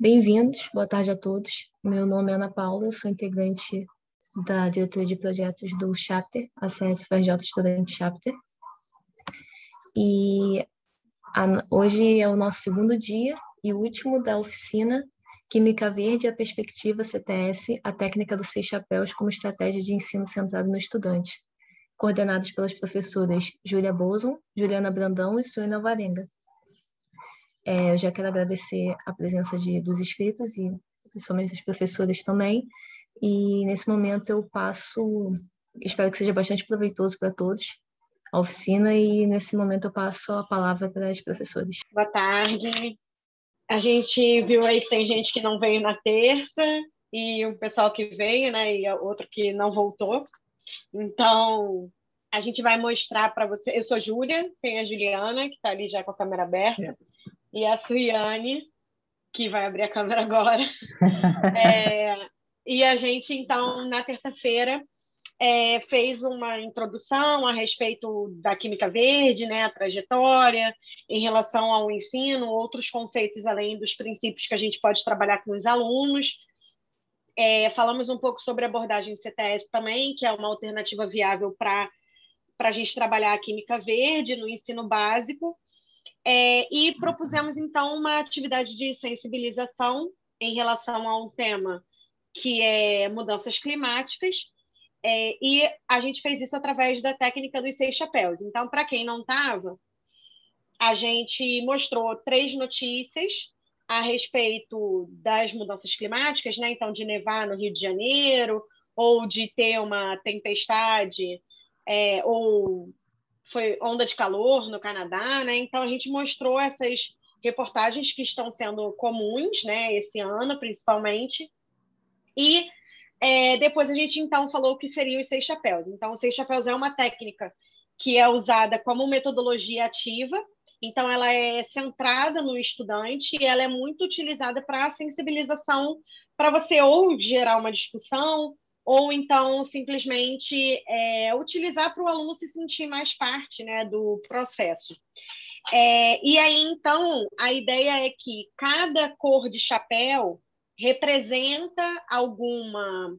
Bem-vindos, boa tarde a todos. Meu nome é Ana Paula, eu sou integrante da diretoria de projetos do Chapter, a CSFRJ Estudante Chapter. E hoje é o nosso segundo dia e último da oficina Química Verde, a Perspectiva CTS, a técnica dos 6 chapéus como estratégia de ensino centrado no estudante, coordenados pelas professoras Júlia Boson, Juliana Brandão e Suena Varenga. Eu já quero agradecer a presença dos inscritos e principalmente dos professores também. E nesse momento eu espero que seja bastante proveitoso para todos, a oficina, e nesse momento eu passo a palavra para as professoras. Boa tarde. A gente viu aí que tem gente que não veio na terça e um pessoal que veio, né, e outro que não voltou. Então, a gente vai mostrar para você. Eu sou Júlia, tem a Juliana, que está ali já com a câmera aberta. E a Suiane, que vai abrir a câmera agora. E a gente, então, na terça-feira, fez uma introdução a respeito da Química Verde, né, a trajetória, em relação ao ensino, outros conceitos além dos princípios que a gente pode trabalhar com os alunos. Falamos um pouco sobre a abordagem CTS também, que é uma alternativa viável para a gente trabalhar a Química Verde no ensino básico. E propusemos, então, uma atividade de sensibilização em relação a um tema que é mudanças climáticas, e a gente fez isso através da técnica dos 6 chapéus. Então, para quem não estava, a gente mostrou 3 notícias a respeito das mudanças climáticas, né? Então, de nevar no Rio de Janeiro, ou de ter uma tempestade, ou foi onda de calor no Canadá, né? Então a gente mostrou essas reportagens que estão sendo comuns, né, esse ano principalmente, e depois a gente então falou o que seriam os 6 chapéus. Então, os 6 chapéus é uma técnica que é usada como metodologia ativa, então ela é centrada no estudante e ela é muito utilizada para a sensibilização, para você ou gerar uma discussão, ou então simplesmente utilizar para o aluno se sentir mais parte, né, do processo. E aí, então, a ideia é que cada cor de chapéu representa alguma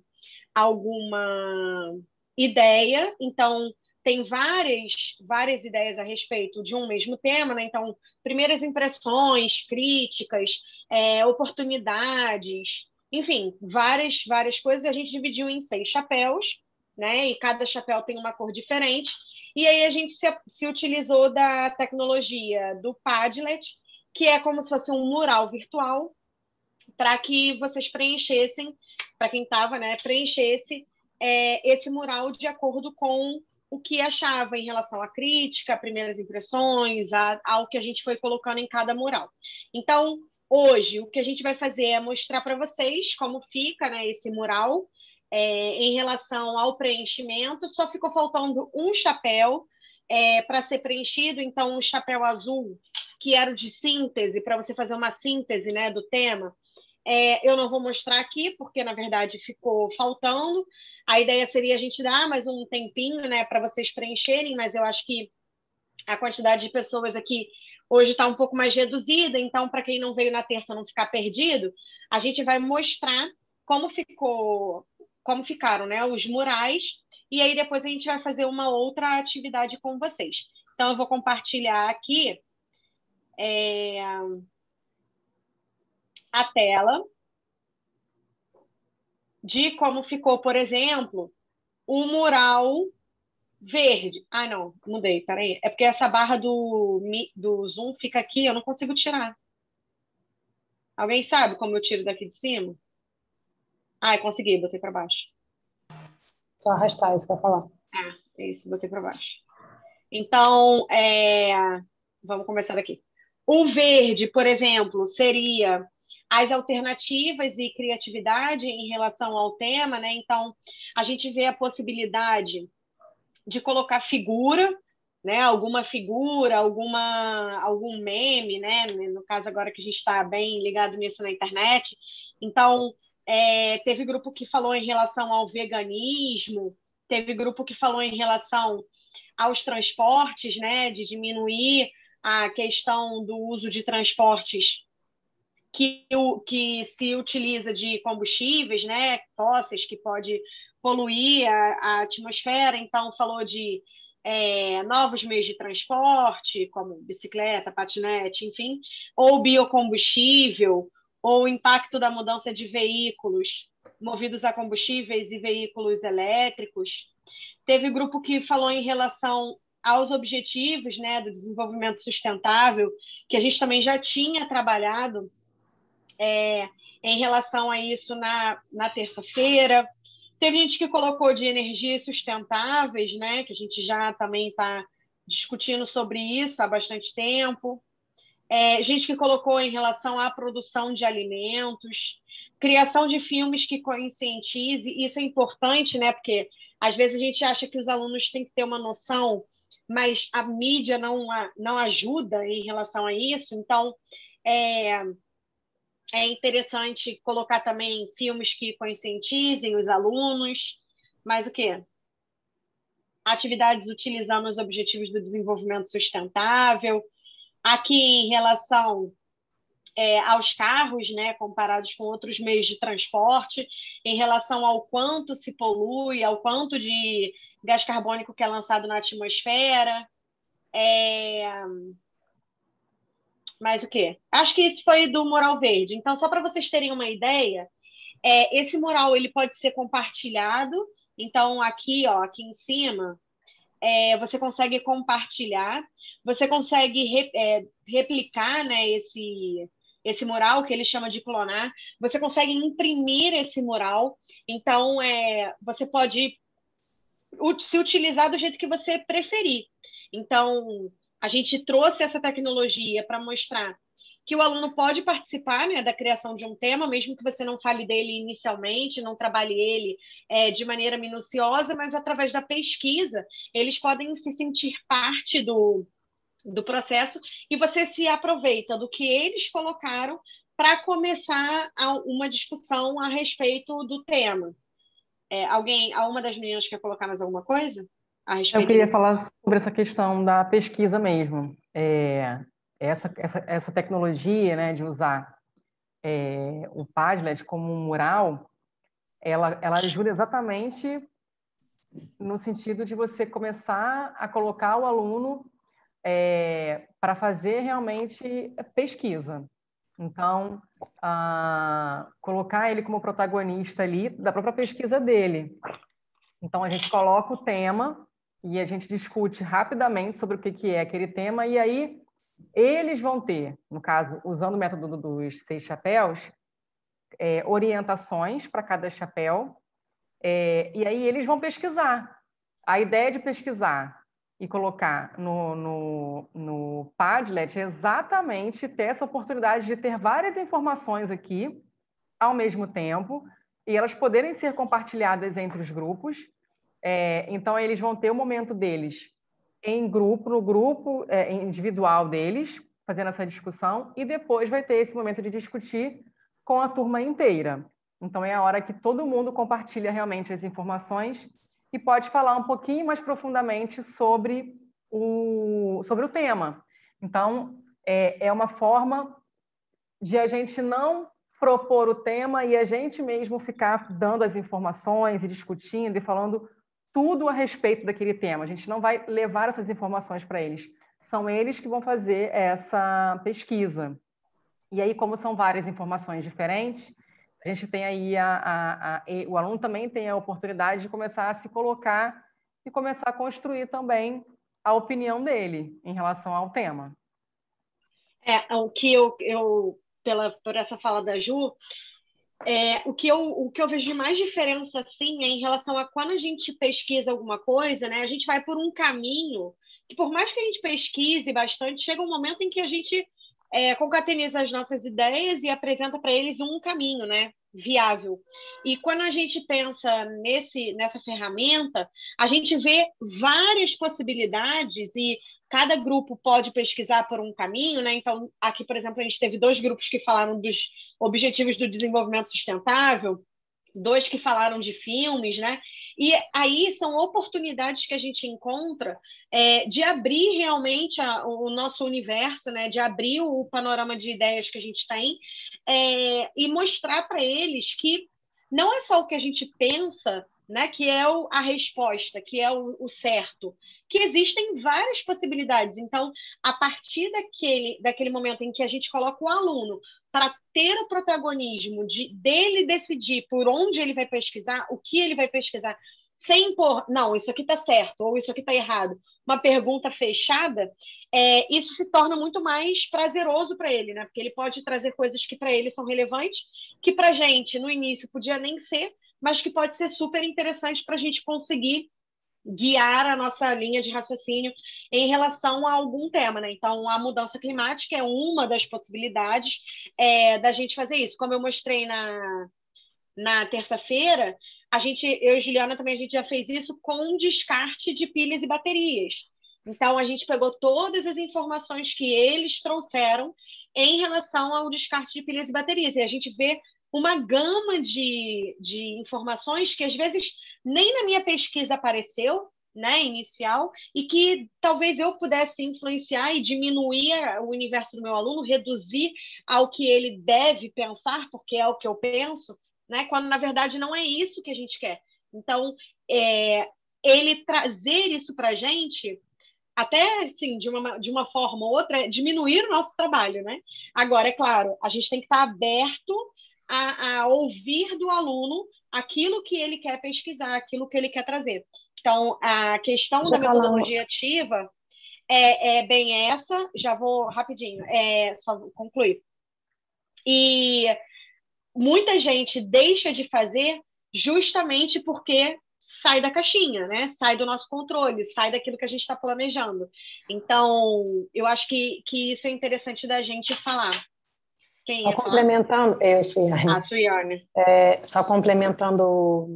ideia. Então, tem várias ideias a respeito de um mesmo tema, né? Então, primeiras impressões, críticas, oportunidades, enfim, várias coisas. A gente dividiu em 6 chapéus, né? E cada chapéu tem uma cor diferente. E aí a gente se utilizou da tecnologia do Padlet, que é como se fosse um mural virtual, para que vocês preenchessem, para quem estava, né, preenchesse esse mural de acordo com o que achava em relação à crítica, primeiras impressões, ao que a gente foi colocando em cada mural. Então, hoje, o que a gente vai fazer é mostrar para vocês como fica, né, esse mural, Em relação ao preenchimento, só ficou faltando um chapéu para ser preenchido, então um chapéu azul, que era o de síntese, para você fazer uma síntese, né, do tema. Eu não vou mostrar aqui, porque, na verdade, ficou faltando. A ideia seria a gente dar mais um tempinho, né, para vocês preencherem, mas eu acho que a quantidade de pessoas aqui hoje está um pouco mais reduzida, então, para quem não veio na terça não ficar perdido, a gente vai mostrar como ficaram, né, os murais, e aí depois a gente vai fazer uma outra atividade com vocês. Então, eu vou compartilhar aqui a tela de como ficou, por exemplo, o mural verde. Ah, não, mudei, peraí. É porque essa barra do Zoom fica aqui, eu não consigo tirar. Alguém sabe como eu tiro daqui de cima? Ah, consegui, botei para baixo. Só arrastar, isso que eu ia falar. É isso, botei para baixo. Então, vamos começar daqui. O verde, por exemplo, seria as alternativas e criatividade em relação ao tema, né? Então, a gente vê a possibilidade de colocar figura, né? Alguma figura, algum meme, né? No caso agora que a gente está bem ligado nisso na internet. Então, teve grupo que falou em relação ao veganismo, teve grupo que falou em relação aos transportes, né? De diminuir a questão do uso de transportes que se utiliza de combustíveis, né, fósseis, que pode poluir a atmosfera. Então, falou de novos meios de transporte, como bicicleta, patinete, enfim, ou biocombustível, ou o impacto da mudança de veículos movidos a combustíveis e veículos elétricos. Teve grupo que falou em relação aos objetivos, né, do desenvolvimento sustentável, que a gente também já tinha trabalhado em relação a isso na terça-feira. Teve gente que colocou de energias sustentáveis, né, que a gente já também está discutindo sobre isso há bastante tempo. Gente que colocou em relação à produção de alimentos, criação de filmes que conscientize. Isso é importante, né, porque às vezes a gente acha que os alunos têm que ter uma noção, mas a mídia não ajuda em relação a isso. Então, é interessante colocar também filmes que conscientizem os alunos. Mas o quê? Atividades utilizando os objetivos do desenvolvimento sustentável. Aqui, em relação aos carros, né, comparados com outros meios de transporte, em relação ao quanto se polui, ao quanto de gás carbônico que é lançado na atmosfera. Mais o quê? Acho que isso foi do Mural Verde. Então, só para vocês terem uma ideia, esse mural ele pode ser compartilhado. Então, aqui, ó, aqui em cima, você consegue compartilhar, você consegue replicar, né, esse mural, que ele chama de clonar. Você consegue imprimir esse mural. Então, você pode se utilizar do jeito que você preferir. Então, a gente trouxe essa tecnologia para mostrar que o aluno pode participar, né, da criação de um tema, mesmo que você não fale dele inicialmente, não trabalhe ele de maneira minuciosa, mas através da pesquisa, eles podem se sentir parte do processo e você se aproveita do que eles colocaram para começar uma discussão a respeito do tema. Alguma das meninas quer colocar mais alguma coisa a respeito? Eu queria falar sobre essa questão da pesquisa mesmo. Essa tecnologia, né, de usar o Padlet como um mural, ela ajuda exatamente no sentido de você começar a colocar o aluno para fazer realmente pesquisa. Então, colocar ele como protagonista ali da própria pesquisa dele. Então, a gente coloca o tema e a gente discute rapidamente sobre o que é aquele tema, e aí eles vão ter, no caso, usando o método dos 6 chapéus, orientações para cada chapéu, e aí eles vão pesquisar. A ideia de pesquisar e colocar no Padlet é exatamente ter essa oportunidade de ter várias informações aqui ao mesmo tempo e elas poderem ser compartilhadas entre os grupos. Então, eles vão ter o momento deles em grupo, no grupo individual deles, fazendo essa discussão, e depois vai ter esse momento de discutir com a turma inteira. Então, é a hora que todo mundo compartilha realmente as informações e pode falar um pouquinho mais profundamente sobre o tema. Então, é uma forma de a gente não propor o tema e a gente mesmo ficar dando as informações e discutindo e falando tudo a respeito daquele tema. A gente não vai levar essas informações para eles. São eles que vão fazer essa pesquisa. E aí, como são várias informações diferentes, a gente tem aí o aluno também tem a oportunidade de começar a se colocar e começar a construir também a opinião dele em relação ao tema. O que por essa fala da Ju, o que eu vejo de mais diferença assim, é em relação a quando a gente pesquisa alguma coisa, né? A gente vai por um caminho que, por mais que a gente pesquise bastante, chega um momento em que a gente concateniza as nossas ideias e apresenta para eles um caminho, né, viável. E quando a gente pensa nessa ferramenta, a gente vê várias possibilidades e cada grupo pode pesquisar por um caminho, né? Então, aqui, por exemplo, a gente teve 2 grupos que falaram dos Objetivos do Desenvolvimento Sustentável, 2 que falaram de filmes, né? E aí são oportunidades que a gente encontra de abrir realmente o nosso universo, né? De abrir o panorama de ideias que a gente tem e mostrar para eles que não é só o que a gente pensa, né? Que é a resposta, que é o certo, que existem várias possibilidades. Então, a partir daquele momento em que a gente coloca o aluno para ter o protagonismo dele decidir por onde ele vai pesquisar, o que ele vai pesquisar, sem impor, não, isso aqui está certo, ou isso aqui está errado, uma pergunta fechada, isso se torna muito mais prazeroso para ele, né? Porque ele pode trazer coisas que para ele são relevantes, que para a gente, no início, podia nem ser, mas que pode ser super interessante para a gente conseguir guiar a nossa linha de raciocínio em relação a algum tema, né? Então, a mudança climática é uma das possibilidades da gente fazer isso. Como eu mostrei na terça-feira, eu e Juliana também, a gente já fez isso com descarte de pilhas e baterias. Então, a gente pegou todas as informações que eles trouxeram em relação ao descarte de pilhas e baterias. E a gente vê uma gama de informações que, às vezes, nem na minha pesquisa apareceu, né, inicial, e que talvez eu pudesse influenciar e diminuir o universo do meu aluno, reduzir ao que ele deve pensar, porque é o que eu penso, né, quando, na verdade, não é isso que a gente quer. Então, ele trazer isso para a gente, até assim, de uma forma ou outra, diminuir o nosso trabalho, né? Agora, é claro, a gente tem que estar aberto a ouvir do aluno aquilo que ele quer pesquisar, aquilo que ele quer trazer. Então, a questão da metodologia ativa é bem essa. Já vou rapidinho, só concluir. E muita gente deixa de fazer justamente porque sai da caixinha, né? Sai do nosso controle, sai daquilo que a gente está planejando. Então, eu acho que isso é interessante da gente falar. Quem ia complementando, Suiane. Suiane. Só complementando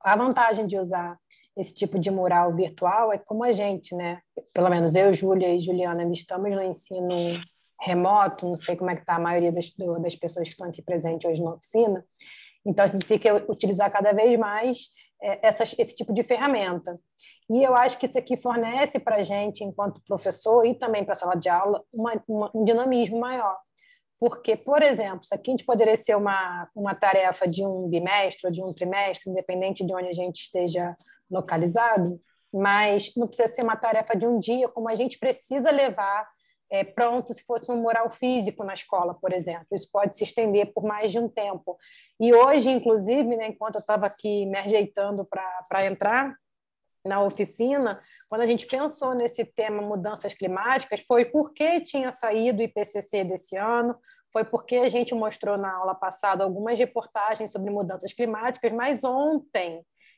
a vantagem de usar esse tipo de mural virtual é como a gente, né? Pelo menos eu, Júlia e Juliana, estamos no ensino remoto, não sei como é que está a maioria das pessoas que estão aqui presentes hoje na oficina, então a gente tem que utilizar cada vez mais esse tipo de ferramenta. E eu acho que isso aqui fornece para a gente, enquanto professor, e também para a sala de aula, um dinamismo maior. Porque, por exemplo, isso aqui a gente poderia ser uma tarefa de um bimestre ou de um trimestre, independente de onde a gente esteja localizado, mas não precisa ser uma tarefa de um dia, como a gente precisa levar pronto se fosse um mural físico na escola, por exemplo. Isso pode se estender por mais de um tempo. E hoje, inclusive, né, enquanto eu estava aqui me ajeitando para entrar na oficina, quando a gente pensou nesse tema mudanças climáticas, foi porque tinha saído o IPCC desse ano, foi porque a gente mostrou na aula passada algumas reportagens sobre mudanças climáticas, mas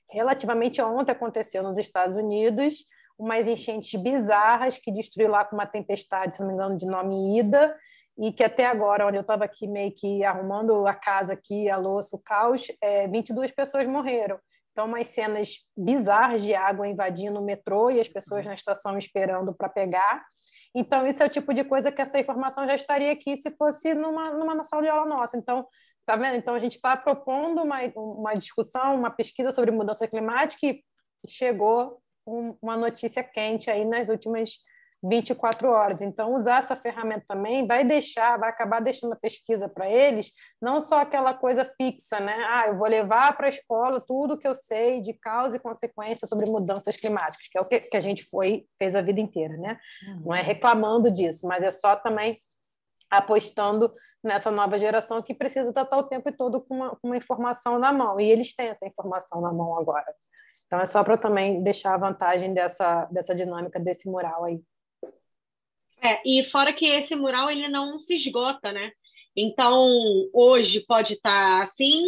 relativamente ontem, aconteceu nos Estados Unidos umas enchentes bizarras que destruiu lá com uma tempestade, se não me engano, de nome Ida, e que até agora, onde eu estava aqui meio que arrumando a casa aqui, a louça, o caos, 22 pessoas morreram. Então, umas cenas bizarras de água invadindo o metrô e as pessoas na estação esperando para pegar. Então, isso é o tipo de coisa que essa informação já estaria aqui se fosse numa sala de aula nossa. Então, tá vendo? Então, a gente está propondo uma discussão, uma pesquisa sobre mudança climática e chegou uma notícia quente aí nas últimas 24 horas. Então, usar essa ferramenta também vai acabar deixando a pesquisa para eles, não só aquela coisa fixa, né? Eu vou levar para a escola tudo que eu sei de causa e consequência sobre mudanças climáticas, que é o que a gente fez a vida inteira, né? Não é reclamando disso, mas é só também apostando nessa nova geração que precisa estar o tempo todo com uma informação na mão, e eles têm essa informação na mão agora. Então, é só para também deixar a vantagem dessa dinâmica desse mural aí. E fora que esse mural ele não se esgota, né? Então, hoje pode estar assim,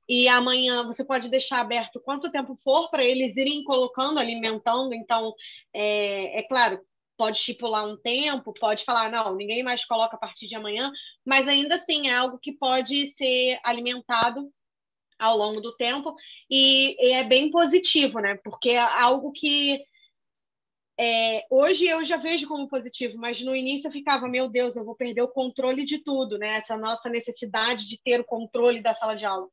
e amanhã você pode deixar aberto quanto tempo for para eles irem colocando, alimentando. Então, é claro, pode estipular um tempo, pode falar, não, ninguém mais coloca a partir de amanhã, mas ainda assim é algo que pode ser alimentado ao longo do tempo, e é bem positivo, né? Porque é algo que hoje eu já vejo como positivo, mas no início eu ficava, meu Deus, eu vou perder o controle de tudo, né? Essa nossa necessidade de ter o controle da sala de aula.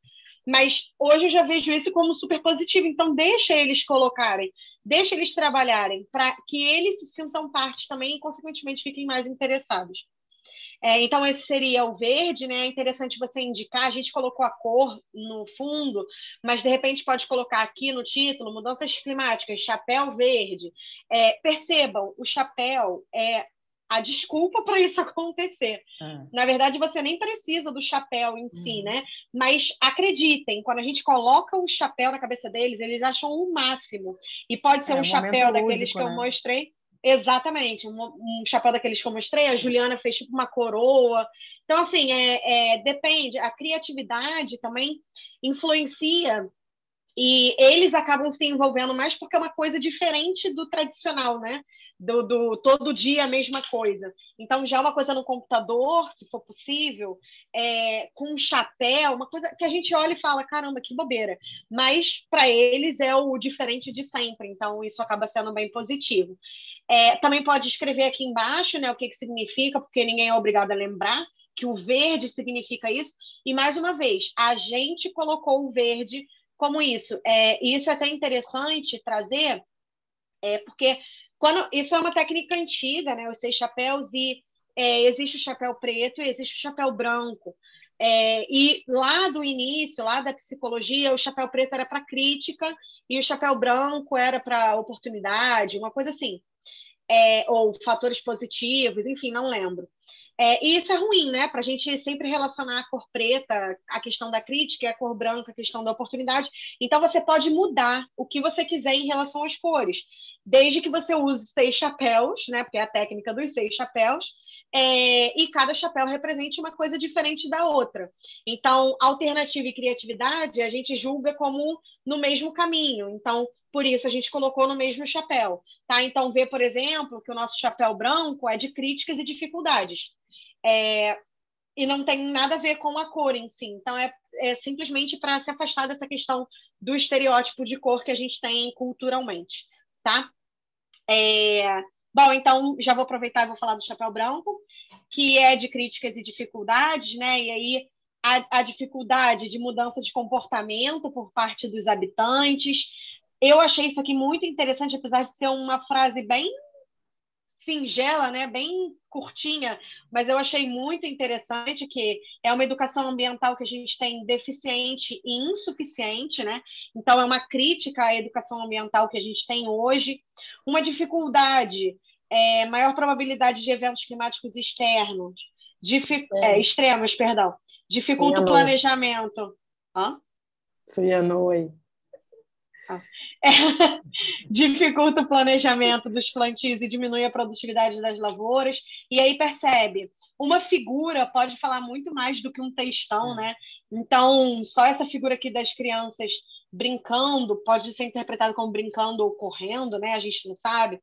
Mas hoje eu já vejo isso como super positivo, então deixa eles colocarem, deixa eles trabalharem, para que eles se sintam parte também e, consequentemente, fiquem mais interessados. Então, esse seria o verde, né? É interessante você indicar. A gente colocou a cor no fundo, mas de repente pode colocar aqui no título: mudanças climáticas, chapéu verde. Percebam, o chapéu é a desculpa para isso acontecer. Na verdade, você nem precisa do chapéu em si, né? Mas acreditem, quando a gente coloca o chapéu na cabeça deles, eles acham o máximo. E pode ser um chapéu daqueles que eu mostrei. Exatamente, um chapéu daqueles que eu mostrei, a Juliana fez tipo uma coroa. Então, assim, depende, a criatividade também influencia e eles acabam se envolvendo mais porque é uma coisa diferente do tradicional, né? Do todo dia a mesma coisa. Então, já uma coisa no computador, se for possível, com um chapéu, uma coisa que a gente olha e fala, caramba, que bobeira. Mas, para eles, é o diferente de sempre. Então, isso acaba sendo bem positivo. Também pode escrever aqui embaixo, né, o que significa, porque ninguém é obrigado a lembrar que o verde significa isso. E, mais uma vez, a gente colocou o verde como isso. E isso é até interessante trazer, porque isso é uma técnica antiga, né, os 6 chapéus, e existe o chapéu preto e existe o chapéu branco. E lá do início, lá da psicologia, o chapéu preto era para crítica e o chapéu branco era para oportunidade, uma coisa assim. Ou fatores positivos, enfim, não lembro. E isso é ruim, né? Para a gente sempre relacionar a cor preta, a questão da crítica, e a cor branca, a questão da oportunidade. Então, você pode mudar o que você quiser em relação às cores, desde que você use 6 chapéus, né? Porque é a técnica dos 6 chapéus, e cada chapéu represente uma coisa diferente da outra. Então, alternativa e criatividade, a gente julga como no mesmo caminho. Então, por isso, a gente colocou no mesmo chapéu. Tá? Então, vê, por exemplo, que o nosso chapéu branco é de críticas e dificuldades. E não tem nada a ver com a cor em si. Então, é simplesmente para se afastar dessa questão do estereótipo de cor que a gente tem culturalmente. Tá? Bom, então, já vou aproveitar e vou falar do chapéu branco, que é de críticas e dificuldades, né? E aí, a dificuldade de mudança de comportamento por parte dos habitantes. Eu achei isso aqui muito interessante, apesar de ser uma frase bem singela, né? Bem curtinha, mas eu achei muito interessante que é uma educação ambiental que a gente tem deficiente e insuficiente, né? Então, é uma crítica à educação ambiental que a gente tem hoje. Uma dificuldade, maior probabilidade de eventos climáticos externos, extremos, perdão. Dificulta o planejamento. Suyanoi. Dificulta o planejamento dos plantios e diminui a produtividade das lavouras. E aí percebe, uma figura pode falar muito mais do que um textão, né? Então, só essa figura aqui das crianças brincando pode ser interpretado como brincando ou correndo, né? A gente não sabe.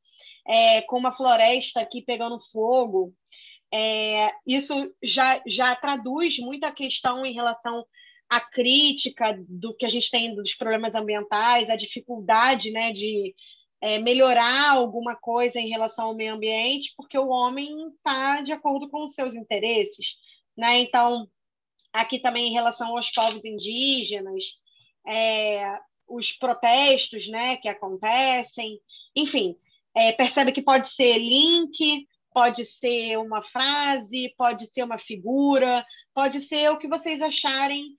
Com uma floresta aqui pegando fogo. Isso já traduz muita questão em relação à crítica do que a gente tem dos problemas ambientais, a dificuldade, né, de melhorar alguma coisa em relação ao meio ambiente, porque o homem está de acordo com os seus interesses, né? Então, aqui também em relação aos povos indígenas, os protestos, né, que acontecem, enfim, percebe que pode ser link, pode ser uma frase, pode ser uma figura, pode ser o que vocês acharem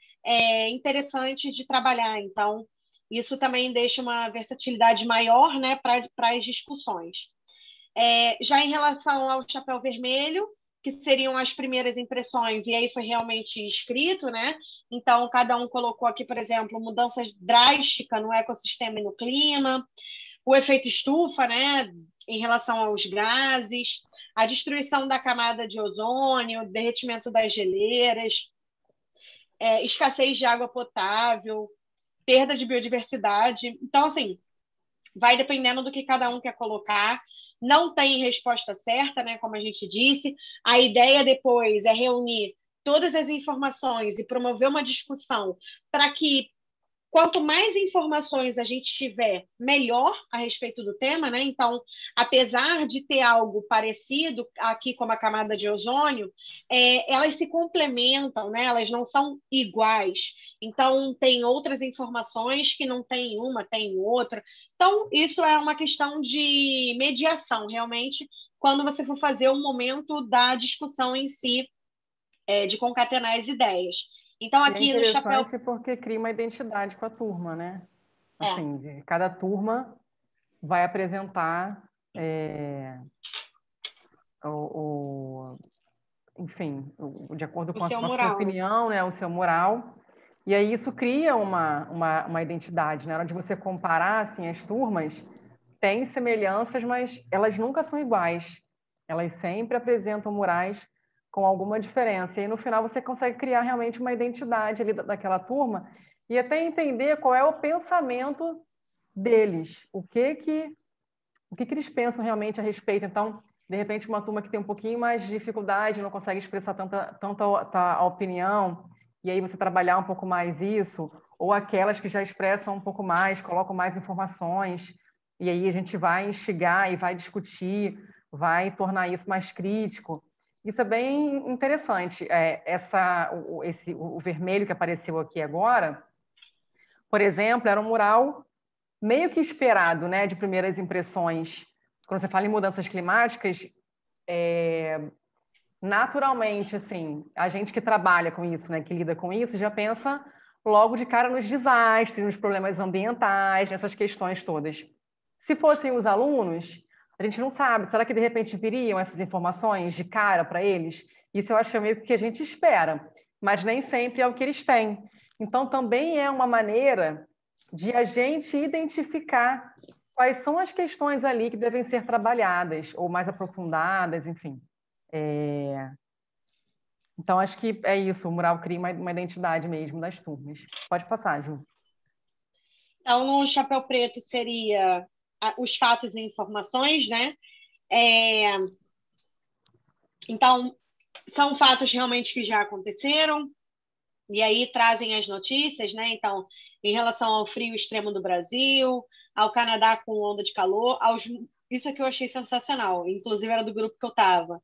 interessante de trabalhar. Então, isso também deixa uma versatilidade maior, né, para as discussões. Já em relação ao chapéu vermelho, que seriam as primeiras impressões, e aí foi realmente escrito, né? Então, cada um colocou aqui, por exemplo, mudanças drásticas no ecossistema e no clima, o efeito estufa, né, em relação aos gases, a destruição da camada de ozônio, derretimento das geleiras, escassez de água potável, perda de biodiversidade. Então, assim, vai dependendo do que cada um quer colocar. Não tem resposta certa, né, como a gente disse. A ideia depois é reunir todas as informações e promover uma discussão para que, quanto mais informações a gente tiver, melhor a respeito do tema, né? Então, apesar de ter algo parecido aqui como a camada de ozônio, elas se complementam, né? Elas não são iguais. Então, tem outras informações que não tem uma, tem outra. Então, isso é uma questão de mediação, realmente, quando você for fazer o momento da discussão em si, de concatenar as ideias. Então, aqui no chapéu... É interessante porque cria uma identidade com a turma, né? Assim, cada turma vai apresentar enfim, de acordo com a sua opinião, né? O seu mural. E aí isso cria uma identidade. Na hora de você comparar assim, as turmas, tem semelhanças, mas elas nunca são iguais. Elas sempre apresentam murais com alguma diferença. E aí, no final, você consegue criar realmente uma identidade ali daquela turma e até entender qual é o pensamento deles, o que eles pensam realmente a respeito. Então, de repente, uma turma que tem um pouquinho mais de dificuldade, não consegue expressar tanta a opinião, e aí você trabalhar um pouco mais isso, ou aquelas que já expressam um pouco mais, colocam mais informações, e aí a gente vai instigar e vai discutir, vai tornar isso mais crítico. Isso é bem interessante. O vermelho que apareceu aqui agora, por exemplo, era um mural meio que esperado, né, de primeiras impressões. Quando você fala em mudanças climáticas, naturalmente, assim, a gente que trabalha com isso, né, que lida com isso, já pensa logo de cara nos desastres, nos problemas ambientais, nessas questões todas. Se fossem os alunos, a gente não sabe. Será que, de repente, viriam essas informações de cara para eles? Isso eu acho que é meio que a gente espera, mas nem sempre é o que eles têm. Então, também é uma maneira de a gente identificar quais são as questões ali que devem ser trabalhadas ou mais aprofundadas, enfim. Então, acho que é isso. O mural cria uma identidade mesmo das turmas. Pode passar, Ju. Então, no chapéu preto seria os fatos e informações, né? Então, são fatos realmente que já aconteceram, e aí trazem as notícias, né? Então, em relação ao frio extremo do Brasil, ao Canadá com onda de calor, isso aqui eu achei sensacional, inclusive era do grupo que eu estava.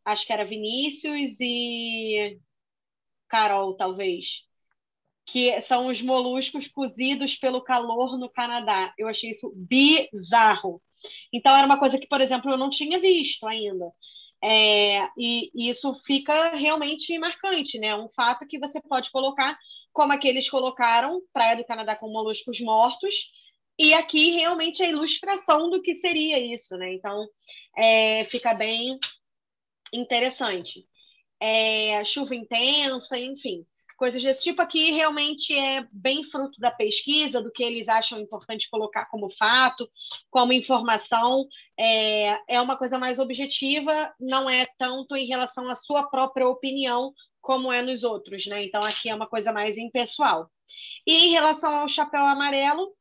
Acho que era Vinícius e Carol, talvez, que são os moluscos cozidos pelo calor no Canadá. Eu achei isso bizarro. Então, era uma coisa que, por exemplo, eu não tinha visto ainda. E isso fica realmente marcante, né? Um fato que você pode colocar, como aqueles colocaram, Praia do Canadá com moluscos mortos, e aqui realmente a ilustração do que seria isso, né? Então, fica bem interessante. Chuva intensa, enfim, coisas desse tipo aqui realmente é bem fruto da pesquisa, do que eles acham importante colocar como fato, como informação. É uma coisa mais objetiva, não é tanto em relação à sua própria opinião como é nos outros, né? Então aqui é uma coisa mais impessoal. E em relação ao chapéu amarelo,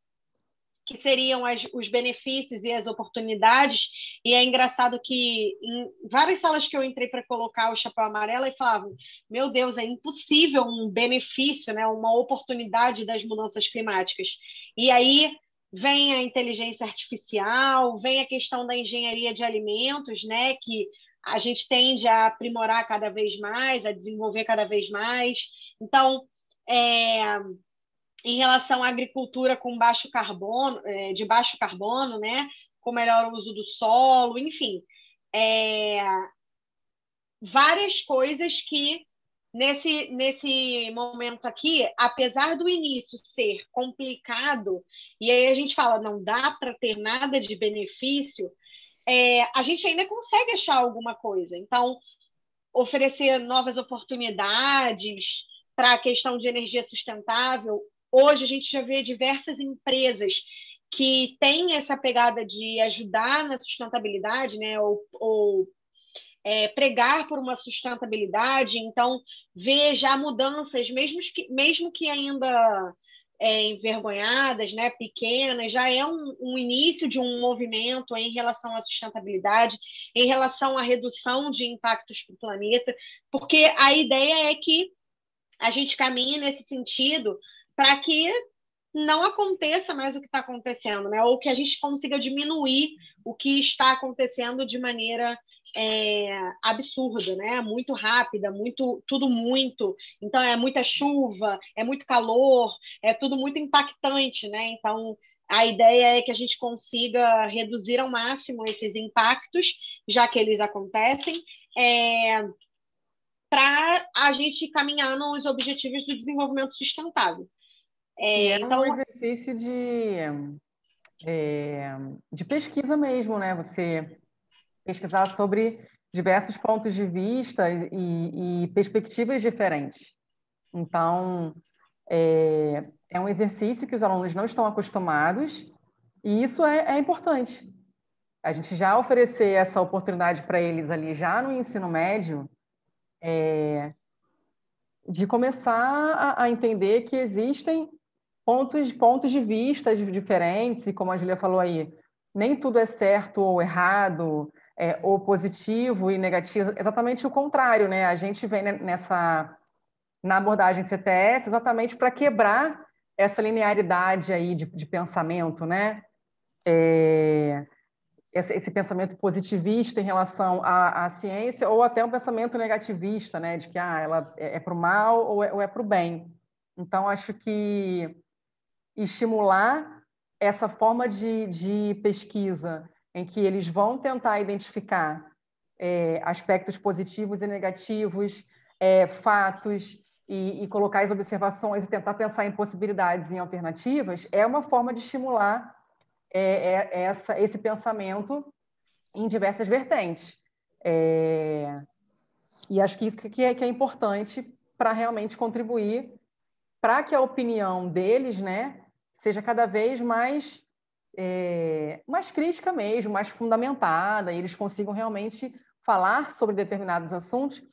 que seriam os benefícios e as oportunidades, e é engraçado que em várias salas que eu entrei para colocar o chapéu amarelo, e falavam, meu Deus, é impossível um benefício, né, uma oportunidade das mudanças climáticas. E aí vem a inteligência artificial, vem a questão da engenharia de alimentos, né, que a gente tende a aprimorar cada vez mais, a desenvolver cada vez mais. Então, em relação à agricultura com baixo carbono, de baixo carbono, né, com melhor uso do solo, enfim, várias coisas que nesse momento aqui, apesar do início ser complicado, e aí a gente fala, não dá para ter nada de benefício, a gente ainda consegue achar alguma coisa. Então, oferecer novas oportunidades para a questão de energia sustentável. Hoje a gente já vê diversas empresas que têm essa pegada de ajudar na sustentabilidade, né? ou pregar por uma sustentabilidade. Então, ver já mudanças, mesmo que ainda envergonhadas, né, pequenas, já é um início de um movimento em relação à sustentabilidade, em relação à redução de impactos para o planeta, porque a ideia é que a gente caminhe nesse sentido para que não aconteça mais o que está acontecendo, né? Ou que a gente consiga diminuir o que está acontecendo de maneira absurda, né? Muito rápida, tudo muito. Então, é muita chuva, é muito calor, é tudo muito impactante, né? Então, a ideia é que a gente consiga reduzir ao máximo esses impactos, já que eles acontecem, para a gente caminhar nos objetivos do desenvolvimento sustentável. Então, um exercício de pesquisa mesmo, né? Você pesquisar sobre diversos pontos de vista e perspectivas diferentes. Então, é um exercício que os alunos não estão acostumados e isso é importante. A gente já oferecer essa oportunidade para eles ali já no ensino médio, de começar a entender que existem pontos de vista diferentes, e como a Júlia falou aí, nem tudo é certo ou errado, ou positivo e negativo, exatamente o contrário, né? A gente vem na abordagem CTS exatamente para quebrar essa linearidade aí de pensamento, né? Esse pensamento positivista em relação à ciência, ou até um pensamento negativista, né? De que ela é para o mal ou é para o bem. Então, acho que estimular essa forma de pesquisa em que eles vão tentar identificar aspectos positivos e negativos, fatos, e colocar as observações e tentar pensar em possibilidades e em alternativas, é uma forma de estimular esse pensamento em diversas vertentes. E acho que isso que é importante para realmente contribuir para que a opinião deles, né, seja cada vez mais crítica mesmo, mais fundamentada, e eles consigam realmente falar sobre determinados assuntos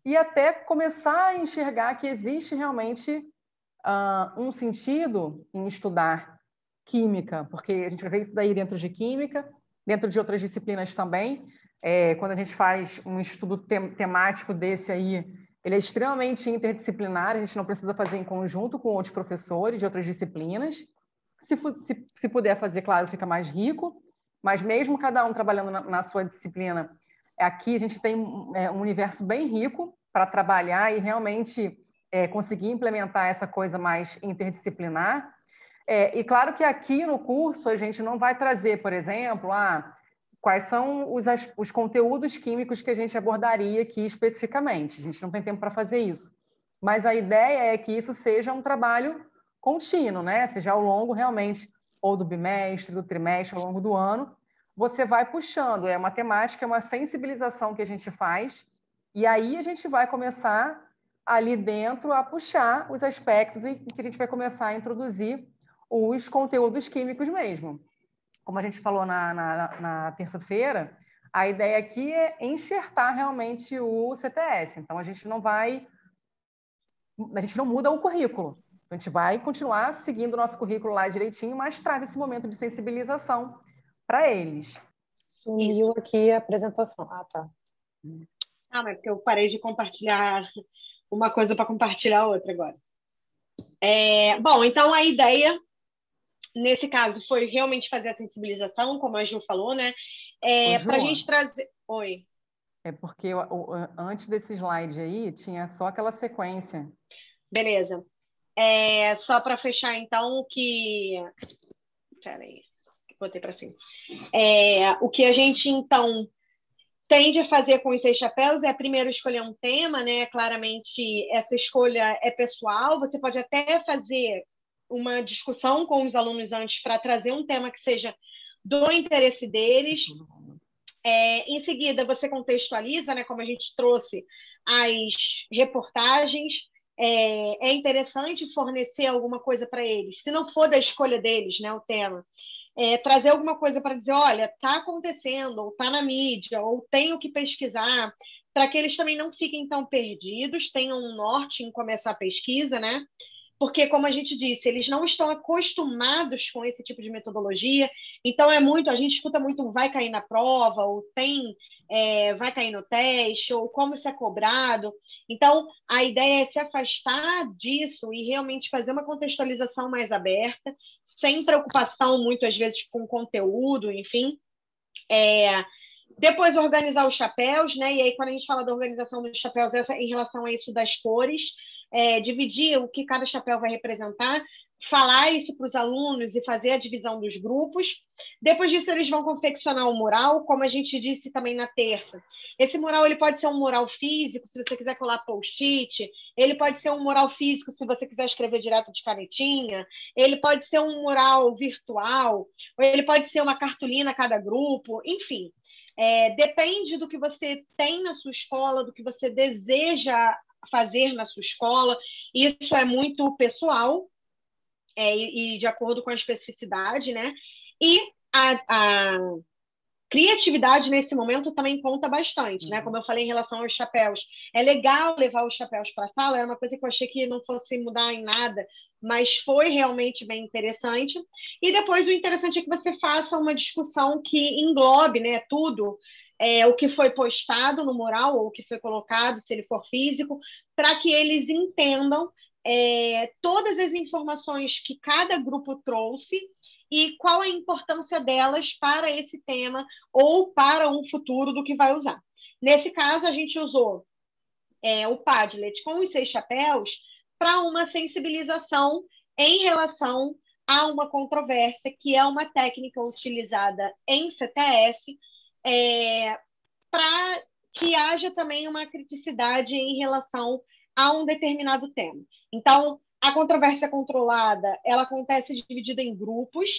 e até começar a enxergar que existe realmente um sentido em estudar química, porque a gente vai ver isso daí dentro de química, dentro de outras disciplinas também. Quando a gente faz um estudo temático desse aí, ele é extremamente interdisciplinar, a gente não precisa fazer em conjunto com outros professores de outras disciplinas. Se puder fazer, claro, fica mais rico, mas mesmo cada um trabalhando na sua disciplina, aqui a gente tem um universo bem rico para trabalhar e realmente conseguir implementar essa coisa mais interdisciplinar. E claro que aqui no curso a gente não vai trazer, por exemplo, quais são os conteúdos químicos que a gente abordaria aqui especificamente. A gente não tem tempo para fazer isso. Mas a ideia é que isso seja um trabalho contínuo, né? Seja ao longo realmente ou do bimestre, do trimestre, ao longo do ano, você vai puxando. É uma temática, é uma sensibilização que a gente faz, e aí a gente vai começar ali dentro a puxar os aspectos em que a gente vai começar a introduzir os conteúdos químicos mesmo. Como a gente falou na terça-feira, a ideia aqui é enxertar realmente o CTS. Então, a gente não muda o currículo. Então, a gente vai continuar seguindo o nosso currículo lá direitinho, mas traz esse momento de sensibilização para eles. Sumiu aqui a apresentação. Ah, tá. Ah, mas porque eu parei de compartilhar uma coisa para compartilhar outra agora. Bom, então a ideia, nesse caso, foi realmente fazer a sensibilização, como a Ju falou, né? Para a gente trazer... Oi. É porque antes desse slide aí, tinha só aquela sequência. Beleza. Só para fechar, então, que... Peraí, botei para cima. O que a gente, então, tende a fazer com os 6 chapéus é primeiro escolher um tema, né? Claramente, essa escolha é pessoal. Você pode até fazer uma discussão com os alunos antes para trazer um tema que seja do interesse deles. Em seguida, você contextualiza, né? Como a gente trouxe as reportagens. É interessante fornecer alguma coisa para eles. Se não for da escolha deles, né, o tema, trazer alguma coisa para dizer, olha, está acontecendo, ou está na mídia, ou tenho que pesquisar, para que eles também não fiquem tão perdidos, tenham um norte em começar a pesquisa, né? Porque, como a gente disse, eles não estão acostumados com esse tipo de metodologia, então a gente escuta muito vai cair na prova, ou vai cair no teste, ou como isso é cobrado. Então, a ideia é se afastar disso e realmente fazer uma contextualização mais aberta, sem preocupação, muitas vezes, com conteúdo, enfim. Depois, organizar os chapéus, né? E aí, quando a gente fala da organização dos chapéus, em relação a isso das cores, dividir o que cada chapéu vai representar, falar isso para os alunos e fazer a divisão dos grupos. Depois disso, eles vão confeccionar um mural, como a gente disse também na terça. Esse mural ele pode ser um mural físico, se você quiser colar post-it, ele pode ser um mural físico, se você quiser escrever direto de canetinha, ele pode ser um mural virtual, ou ele pode ser uma cartolina a cada grupo, enfim. Depende do que você tem na sua escola, do que você deseja fazer na sua escola. Isso é muito pessoal e de acordo com a especificidade, né? E a criatividade nesse momento também conta bastante, né? Como eu falei em relação aos chapéus. É legal levar os chapéus para a sala, era uma coisa que eu achei que não fosse mudar em nada, mas foi realmente bem interessante. E depois o interessante é que você faça uma discussão que englobe, né, tudo, o que foi postado no mural ou o que foi colocado, se ele for físico, para que eles entendam todas as informações que cada grupo trouxe e qual a importância delas para esse tema ou para um futuro do que vai usar. Nesse caso, a gente usou o Padlet com os 6 chapéus para uma sensibilização em relação a uma controvérsia, que é uma técnica utilizada em CTS, para que haja também uma criticidade em relação a um determinado tema. Então, a controvérsia controlada, ela acontece dividida em grupos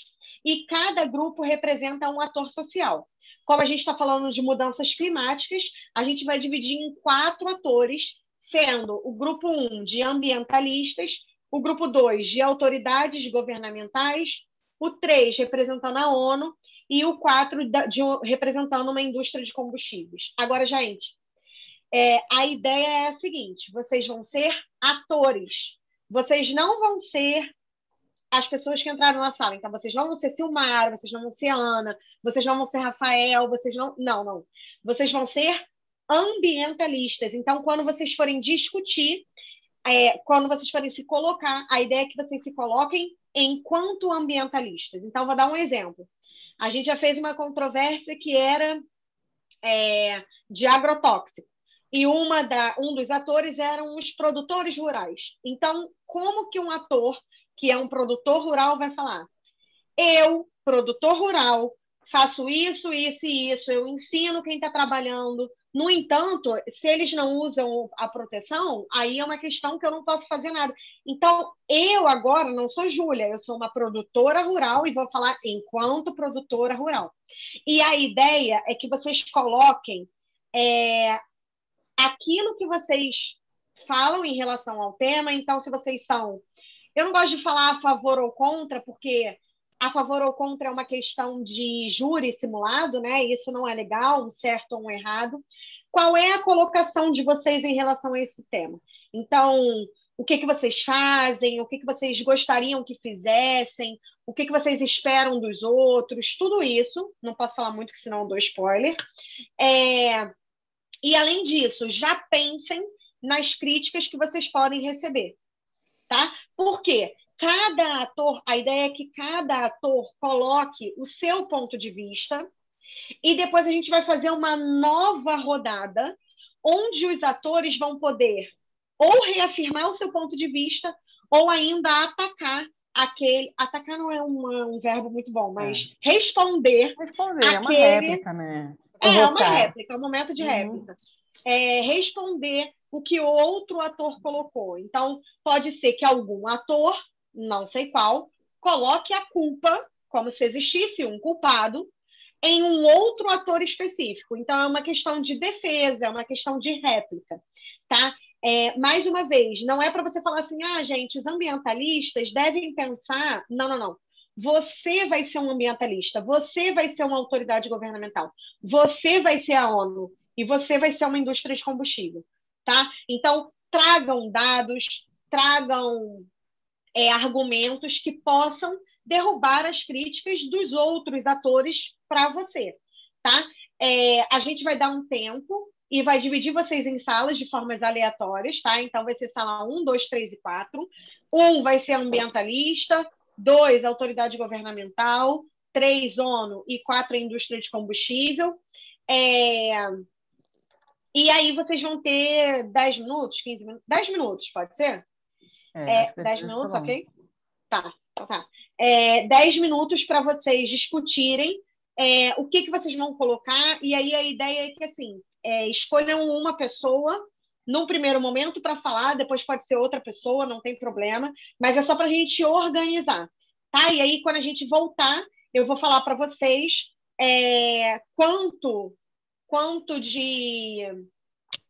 e cada grupo representa um ator social. Como a gente está falando de mudanças climáticas, a gente vai dividir em 4 atores, sendo o grupo 1 de ambientalistas, o grupo 2 de autoridades governamentais, o 3 representando a ONU e o 4 representando uma indústria de combustíveis. Agora, gente, a ideia é a seguinte, vocês vão ser atores. Vocês não vão ser as pessoas que entraram na sala. Então, vocês não vão ser Silmara, vocês não vão ser Ana, vocês não vão ser Rafael, vocês não... Não. Vocês vão ser ambientalistas. Então, quando vocês forem discutir, quando vocês forem se colocar, a ideia é que vocês se coloquem enquanto ambientalistas. Então, vou dar um exemplo. A gente já fez uma controvérsia que era de agrotóxico. E um dos atores eram os produtores rurais. Então, como que um ator, que é um produtor rural, vai falar? Eu, produtor rural, faço isso, isso e isso, eu ensino quem está trabalhando. No entanto, se eles não usam a proteção, aí é uma questão que eu não posso fazer nada. Então, eu agora não sou Júlia, eu sou uma produtora rural e vou falar enquanto produtora rural. E a ideia é que vocês coloquem aquilo que vocês falam em relação ao tema. Então, se vocês são... Eu não gosto de falar a favor ou contra, porque a favor ou contra é uma questão de júri simulado, né? Isso não é legal, um certo ou um errado. Qual é a colocação de vocês em relação a esse tema? Então, o que vocês fazem, o que vocês gostariam que fizessem, o que vocês esperam dos outros, tudo isso. Não posso falar muito, que senão eu dou spoiler. E, além disso, já pensem nas críticas que vocês podem receber, tá? Por quê? Cada ator, a ideia é que cada ator coloque o seu ponto de vista e depois a gente vai fazer uma nova rodada onde os atores vão poder ou reafirmar o seu ponto de vista ou ainda atacar aquele... Atacar não é um verbo muito bom, mas responder aquele... É uma réplica, né? Uma réplica, um momento de réplica. Responder o que o outro ator colocou. Então, pode ser que algum ator, não sei qual, coloque a culpa, como se existisse um culpado, em um outro ator específico. Então, é uma questão de defesa, é uma questão de réplica, tá? Mais uma vez, não é para você falar assim, gente, os ambientalistas devem pensar... Não. Você vai ser um ambientalista, você vai ser uma autoridade governamental, você vai ser a ONU e você vai ser uma indústria de combustível, tá? Então, tragam dados, tragam argumentos que possam derrubar as críticas dos outros atores para você, tá? A gente vai dar um tempo e vai dividir vocês em salas de formas aleatórias, tá? Então, vai ser sala 1, 2, 3 e 4. 1 vai ser ambientalista, 2, autoridade governamental, 3, ONU e 4, indústria de combustível. E aí vocês vão ter 10 minutos, 15 minutos... 10 minutos, pode ser? 10 minutos, ok? Tá. 10 minutos para vocês discutirem o que vocês vão colocar, e aí a ideia é que, assim, escolham uma pessoa num primeiro momento para falar, depois pode ser outra pessoa, não tem problema, mas é só para a gente organizar, tá? E aí, quando a gente voltar, eu vou falar para vocês quanto de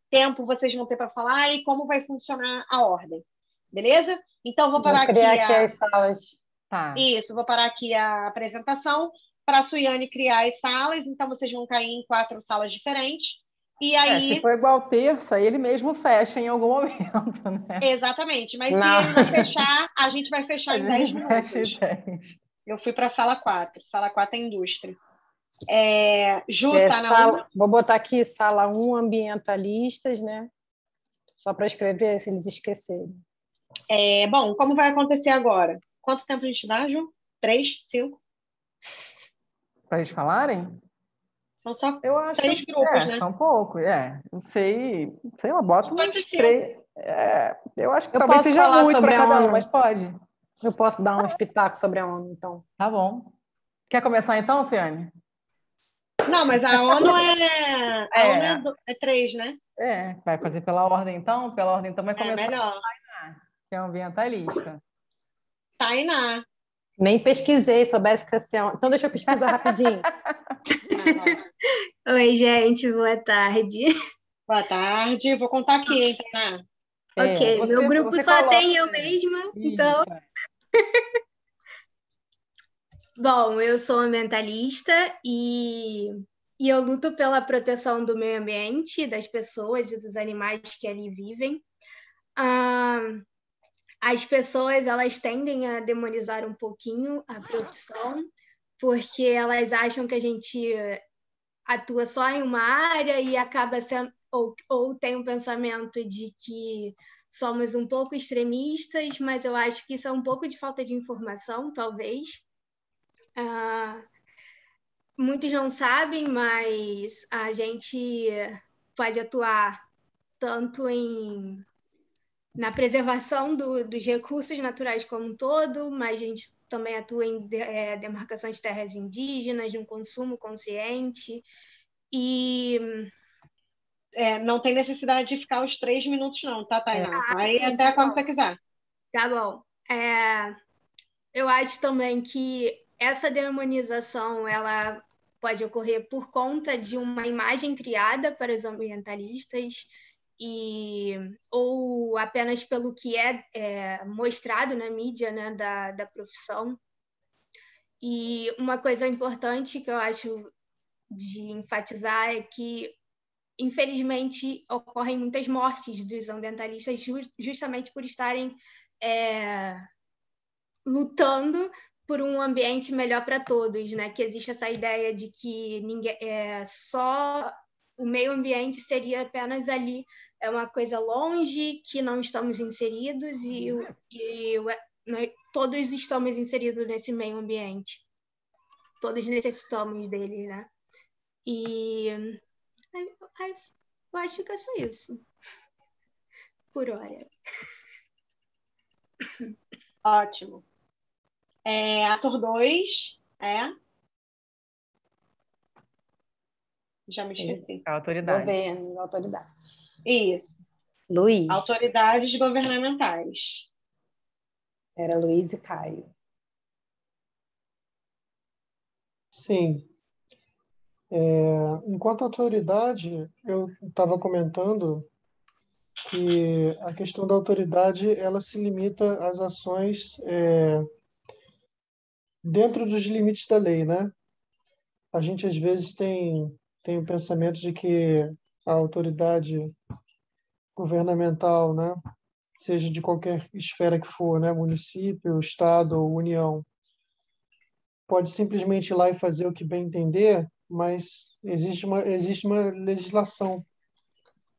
tempo vocês vão ter para falar e como vai funcionar a ordem, beleza? Então, vou parar aqui as salas. Tá. Isso, vou parar aqui a apresentação para a Suiane criar as salas, então vocês vão cair em 4 salas diferentes. E aí... se for igual terça, ele mesmo fecha em algum momento, né? Exatamente, mas se ele não fechar, a gente vai fechar em 10 minutos. Eu fui para a sala 4. Sala 4 é indústria. Ju, tá na 1? Vou botar aqui sala 1, ambientalistas, né? Só para escrever, se eles esquecerem. Bom, como vai acontecer agora? Quanto tempo a gente dá, Ju? 3, 5? Para eles falarem? São só eu acho, 3 grupos, né? São poucos, Não sei lá, bota uns 3. Eu acho que eu talvez posso seja falar muito sobre para a cada ONU, um, mas pode. Eu posso dar um espetáculo sobre a ONU, então. Tá bom. Quer começar então, Ciane? Não, mas a ONU ONU é 3, né? Vai fazer pela ordem então? Pela ordem então vai começar melhor. a Tainá, que é ambientalista. Tainá. Nem pesquisei, soubesse que assim... Então deixa eu pesquisar rapidinho. Oi, gente, boa tarde. Boa tarde. Vou contar aqui, hein, Tainá? Ok, meu grupo só tem eu mesma, então... Bom, eu sou ambientalista e eu luto pela proteção do meio ambiente, das pessoas e dos animais que ali vivem. As pessoas, elas tendem a demonizar um pouquinho a profissão, porque elas acham que a gente atua só em uma área e acaba sendo, ou tem um pensamento de que somos um pouco extremistas, mas eu acho que isso é um pouco de falta de informação, talvez. Muitos não sabem, mas a gente pode atuar tanto na preservação dos recursos naturais como um todo, mas a gente também atua em demarcação de terras indígenas, de um consumo consciente. E... não tem necessidade de ficar os 3 minutos, não, tá, Tainá? Aí até tá quando você quiser. Tá bom. Eu acho também que essa demonização ela pode ocorrer por conta de uma imagem criada para os ambientalistas ou apenas pelo que é mostrado na mídia, né, da profissão. E uma coisa importante que eu acho de enfatizar é que infelizmente, ocorrem muitas mortes dos ambientalistas justamente por estarem lutando por um ambiente melhor para todos, né? Que existe essa ideia de que só o meio ambiente seria apenas ali, uma coisa longe, que não estamos inseridos todos estamos inseridos nesse meio ambiente. Todos necessitamos dele, né? E eu acho que é só isso. Por hora. Ótimo. Ator 2 Já me esqueci. Autoridade. Governo, autoridade. Isso. Luiz. Autoridades governamentais. Era Luiz e Caio. Sim. Enquanto autoridade, eu estava comentando que a questão da autoridade ela se limita às ações dentro dos limites da lei, né? A gente às vezes tem o pensamento de que a autoridade governamental, né, seja de qualquer esfera que for, né, município, estado ou união, pode simplesmente ir lá e fazer o que bem entender, mas existe uma legislação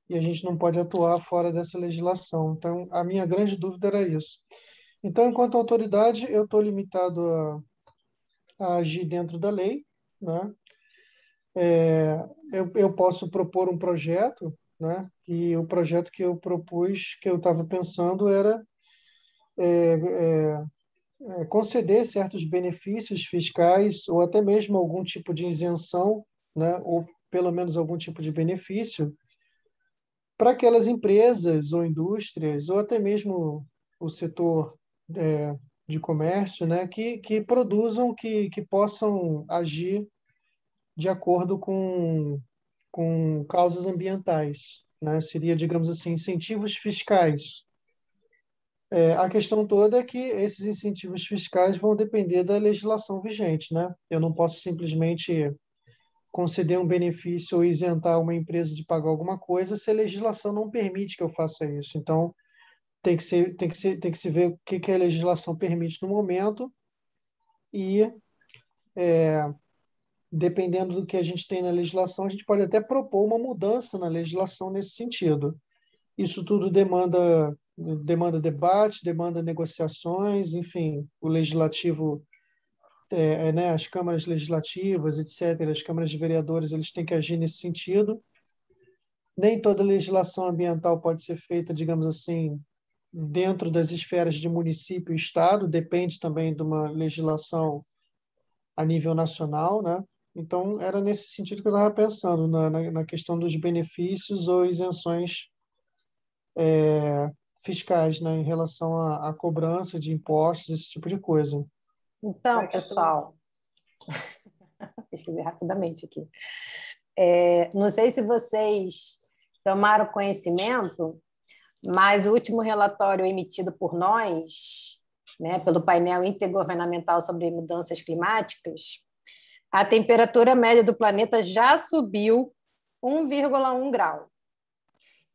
e a gente não pode atuar fora dessa legislação. Então, a minha grande dúvida era isso. Então, enquanto autoridade, eu estou limitado a agir dentro da lei, né? Eu posso propor um projeto, né? E o projeto que eu propus, que eu estava pensando, era conceder certos benefícios fiscais ou até mesmo algum tipo de isenção, né? Ou pelo menos algum tipo de benefício para aquelas empresas ou indústrias ou até mesmo o setor de comércio, né? Que produzam, que possam agir de acordo com causas ambientais, né? Seria, digamos assim, incentivos fiscais. A questão toda é que esses incentivos fiscais vão depender da legislação vigente, né? Eu não posso simplesmente conceder um benefício ou isentar uma empresa de pagar alguma coisa se a legislação não permite que eu faça isso. Então, tem que se ver o que a legislação permite no momento e dependendo do que a gente tem na legislação, a gente pode até propor uma mudança na legislação nesse sentido. Isso tudo demanda debate, demanda negociações, enfim, o legislativo, né, as câmaras legislativas, etc., as câmaras de vereadores, eles têm que agir nesse sentido. Nem toda legislação ambiental pode ser feita, digamos assim, dentro das esferas de município e estado, depende também de uma legislação a nível nacional, né? Então, era nesse sentido que eu estava pensando, na questão dos benefícios ou isenções fiscais, né, em relação à cobrança de impostos, esse tipo de coisa. Então, pessoal, pesquisei rapidamente aqui. Não sei se vocês tomaram conhecimento, mas o último relatório emitido por nós, né, pelo painel intergovernamental sobre mudanças climáticas, a temperatura média do planeta já subiu 1,1 grau.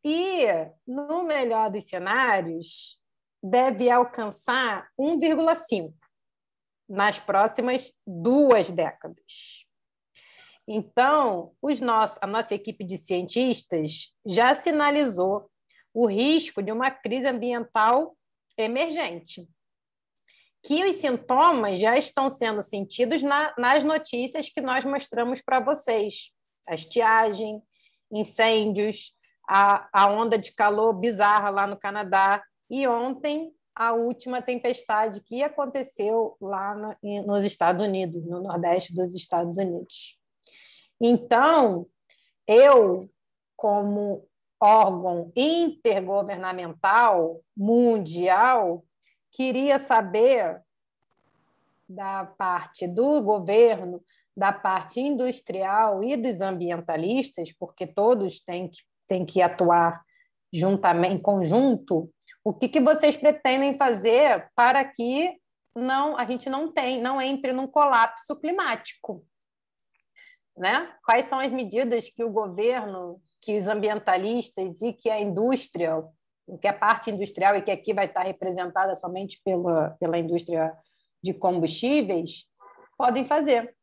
E, no melhor dos cenários, deve alcançar 1,5 nas próximas 2 décadas. Então, a nossa equipe de cientistas já sinalizou o risco de uma crise ambiental emergente, que os sintomas já estão sendo sentidos nas notícias que nós mostramos para vocês. A estiagem, incêndios, a onda de calor bizarra lá no Canadá e ontem a última tempestade que aconteceu lá nos Estados Unidos, no Nordeste dos Estados Unidos. Então, eu, como órgão intergovernamental mundial, queria saber da parte do governo, da parte industrial e dos ambientalistas, porque todos têm que atuar juntamente, em conjunto, o que vocês pretendem fazer para que a gente não entre num colapso climático, né? Quais são as medidas que o governo que os ambientalistas e que a indústria, que a parte industrial, e que aqui vai estar representada somente pela indústria de combustíveis, podem fazer.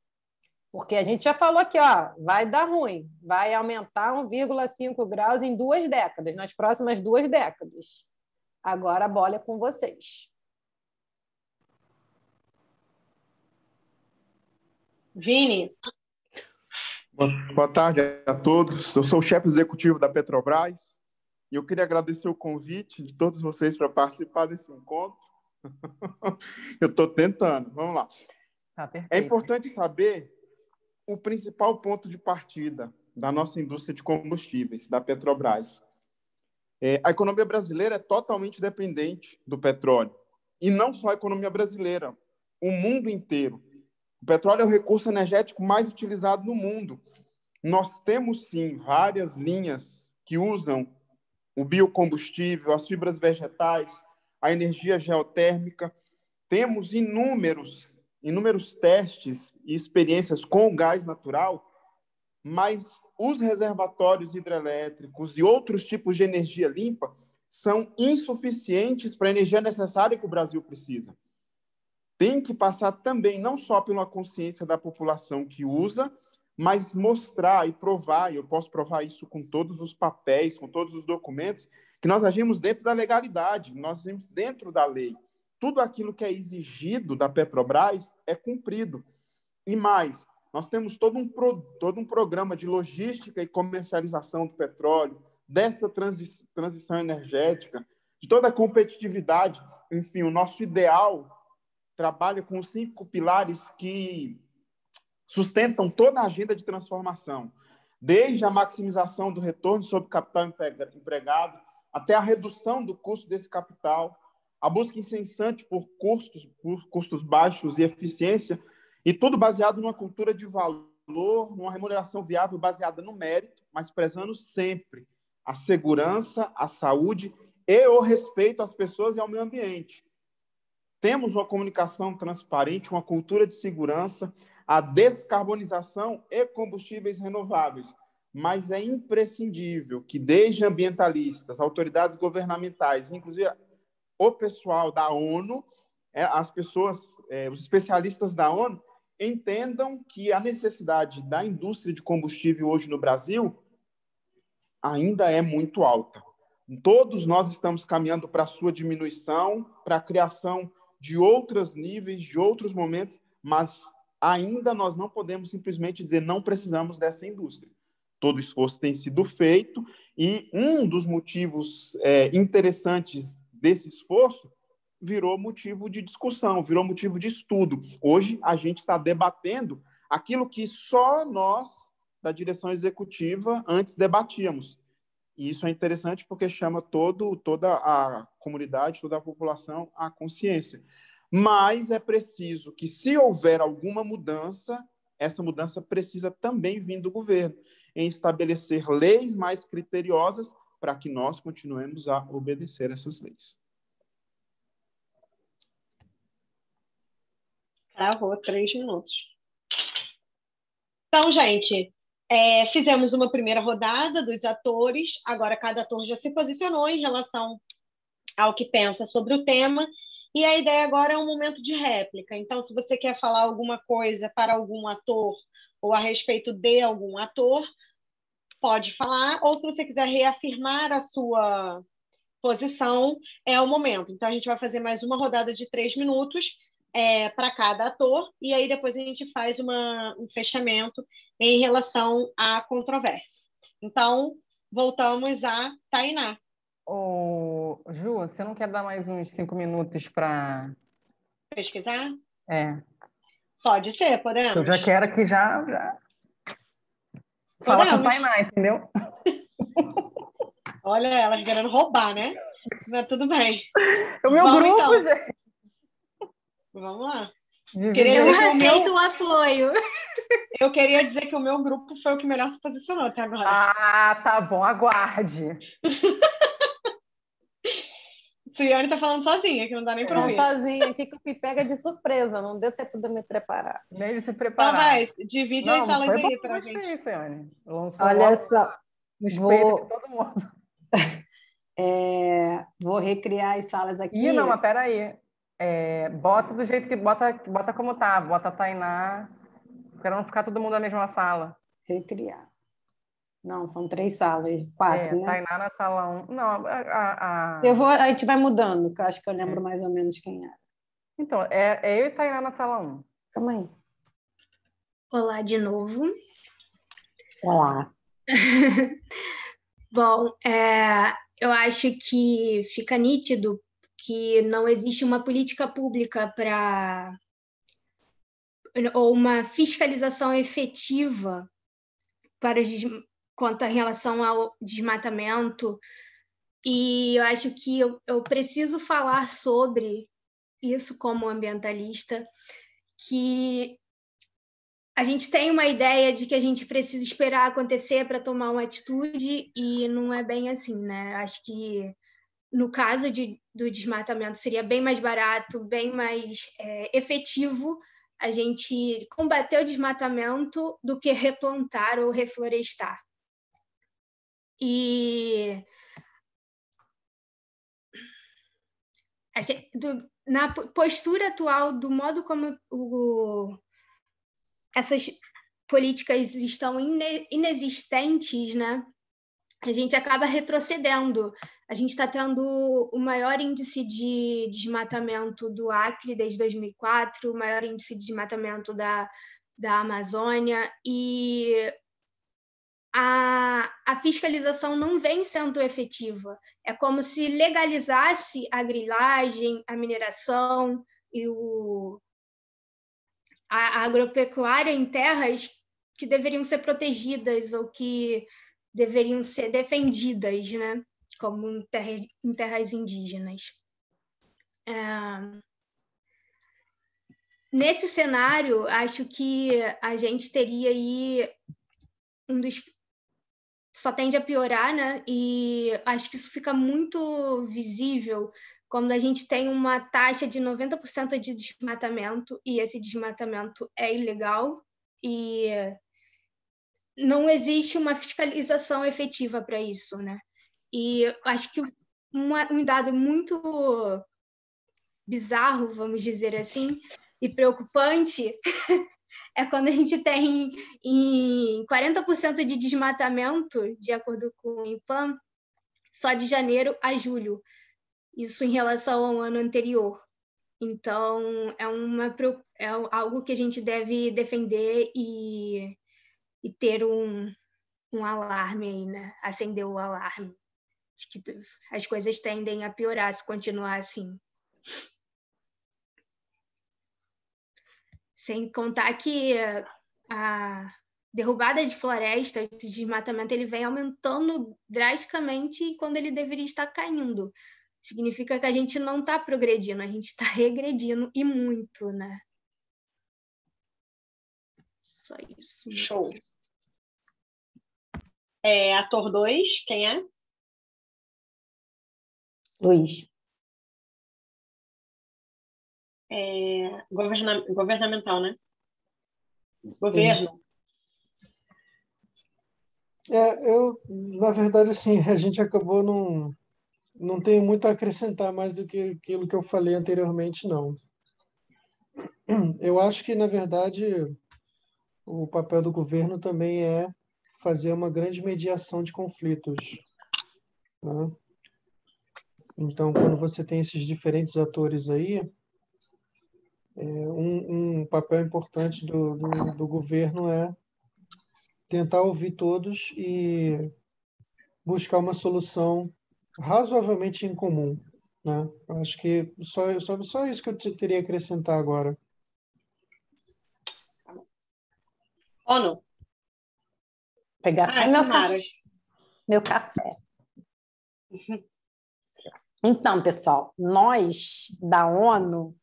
Porque a gente já falou aqui, ó, vai dar ruim, vai aumentar 1,5 graus em 2 décadas, nas próximas 2 décadas. Agora a bola é com vocês. Vini. Boa tarde a todos. Eu sou o chefe executivo da Petrobras e eu queria agradecer o convite de todos vocês para participar desse encontro. Eu estou tentando. Vamos lá. É importante saber o principal ponto de partida da nossa indústria de combustíveis, da Petrobras. A economia brasileira é totalmente dependente do petróleo. E não só a economia brasileira, o mundo inteiro. O petróleo é o recurso energético mais utilizado no mundo. Nós temos, sim, várias linhas que usam o biocombustível, as fibras vegetais, a energia geotérmica. Temos inúmeros testes e experiências com o gás natural, mas os reservatórios hidrelétricos e outros tipos de energia limpa são insuficientes para a energia necessária que o Brasil precisa. Tem que passar também, não só pela consciência da população que usa, mas mostrar e provar, e eu posso provar isso com todos os papéis, com todos os documentos, que nós agimos dentro da legalidade, nós agimos dentro da lei. Tudo aquilo que é exigido da Petrobras é cumprido. E mais, nós temos todo um programa de logística e comercialização do petróleo, dessa transição energética, de toda a competitividade. Enfim, o nosso ideal trabalha com os 5 pilares que sustentam toda a agenda de transformação, desde a maximização do retorno sobre capital empregado, até a redução do custo desse capital, a busca incessante por custos baixos e eficiência, e tudo baseado numa cultura de valor, numa remuneração viável baseada no mérito, mas prezando sempre a segurança, a saúde e o respeito às pessoas e ao meio ambiente. Temos uma comunicação transparente, uma cultura de segurança, a descarbonização e combustíveis renováveis. Mas é imprescindível que, desde ambientalistas, autoridades governamentais, inclusive o pessoal da ONU, as pessoas, os especialistas da ONU, entendam que a necessidade da indústria de combustível hoje no Brasil ainda é muito alta. Todos nós estamos caminhando para a sua diminuição, para a criação de outros níveis, de outros momentos, mas ainda nós não podemos simplesmente dizer não precisamos dessa indústria. Todo esforço tem sido feito e um dos motivos interessantes desse esforço virou motivo de discussão, virou motivo de estudo. Hoje a gente está debatendo aquilo que só nós, da direção executiva, antes debatíamos. E isso é interessante porque chama toda a comunidade, toda a população à consciência. Mas é preciso que, se houver alguma mudança, essa mudança precisa também vir do governo, em estabelecer leis mais criteriosas para que nós continuemos a obedecer essas leis. Travou 3 minutos. Então, gente, fizemos uma primeira rodada dos atores, agora cada ator já se posicionou em relação ao que pensa sobre o tema, e a ideia agora é um momento de réplica. Então, se você quer falar alguma coisa para algum ator ou a respeito de algum ator, pode falar, ou se você quiser reafirmar a sua posição, é o momento. Então, a gente vai fazer mais uma rodada de 3 minutos para cada ator, e aí depois a gente faz um fechamento em relação à controvérsia. Então, voltamos a Tainá. Ju, você não quer dar mais uns 5 minutos para pesquisar? Pode ser, podemos. Eu já quero aqui já falar com o Tainá, entendeu? Olha, elas querendo roubar, né? Mas tudo bem. O meu grupo, então. Gente. Vamos lá. Eu aceito o apoio. Eu queria dizer que o meu grupo foi o que melhor se posicionou até agora. Ah, tá bom, aguarde. Suiane tá falando sozinha, que não dá nem pra ouvir. Sozinha aqui que eu fui pega de surpresa, não deu tempo de me preparar. Nem de se preparar. Então vai, divide as salas aí pra gente. Olha só, No espelho de todo mundo. Vou recriar as salas aqui. Ih, não, mas peraí. Bota do jeito que... Bota como tá. Bota a Tainá, para não ficar todo mundo na mesma sala. Recriar. Não, são 3 salas. 4, né? Tainá na sala 1. Não, A gente vai mudando, que eu acho que eu lembro mais ou menos quem era. Então, eu e Tainá na sala 1. Calma aí. Olá de novo. Olá. Bom, eu acho que fica nítido que não existe uma política pública ou uma fiscalização efetiva quanto em relação ao desmatamento, e eu acho que eu preciso falar sobre isso como ambientalista, que a gente tem uma ideia de que a gente precisa esperar acontecer para tomar uma atitude, e não é bem assim, né? Acho que no caso do desmatamento seria bem mais barato, bem mais efetivo a gente combater o desmatamento do que replantar ou reflorestar. E na postura atual, do modo como essas políticas estão inexistentes, né? A gente acaba retrocedendo. A gente está tendo o maior índice de desmatamento do Acre desde 2004, o maior índice de desmatamento da Amazônia, e a fiscalização não vem sendo efetiva. É como se legalizasse a grilagem, a mineração e a agropecuária em terras que deveriam ser protegidas ou que deveriam ser defendidas, né? Como em terras indígenas. Nesse cenário, acho que a gente teria aí só tende a piorar, né? E acho que isso fica muito visível quando a gente tem uma taxa de 90% de desmatamento, e esse desmatamento é ilegal, e não existe uma fiscalização efetiva para isso, né? E acho que um dado muito bizarro, vamos dizer assim, e preocupante é quando a gente tem em 40% de desmatamento, de acordo com o IPAM, só de janeiro a julho. Isso em relação ao ano anterior. Então, é algo que a gente deve defender e ter um alarme aí, né? Acender o alarme de que as coisas tendem a piorar se continuar assim. Sem contar que a derrubada de florestas, esse desmatamento, ele vem aumentando drasticamente quando ele deveria estar caindo. Significa que a gente não está progredindo, a gente está regredindo, e muito, né? Só isso. Show. Ator 2, quem é? Luiz. Governamental, né? Governo. Na verdade, assim, a gente acabou não tenho muito a acrescentar mais do que aquilo que eu falei anteriormente, não. Eu acho que, na verdade, o papel do governo também é fazer uma grande mediação de conflitos, né? Então, quando você tem esses diferentes atores aí, um papel importante do governo é tentar ouvir todos e buscar uma solução razoavelmente em comum, né? Acho que só isso que eu teria a acrescentar agora. ONU. Pegar meu café. Então, pessoal, nós da ONU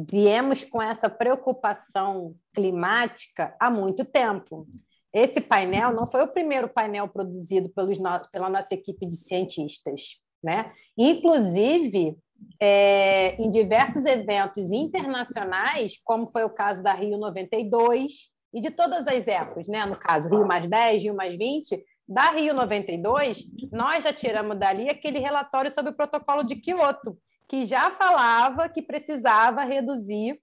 viemos com essa preocupação climática há muito tempo. Esse painel não foi o primeiro painel produzido pela nossa equipe de cientistas, né? Inclusive, em diversos eventos internacionais, como foi o caso da Rio 92, e de todas as ecos, né? No caso, Rio+10, Rio+20, da Rio 92, nós já tiramos dali aquele relatório sobre o protocolo de Quioto, que já falava que precisava reduzir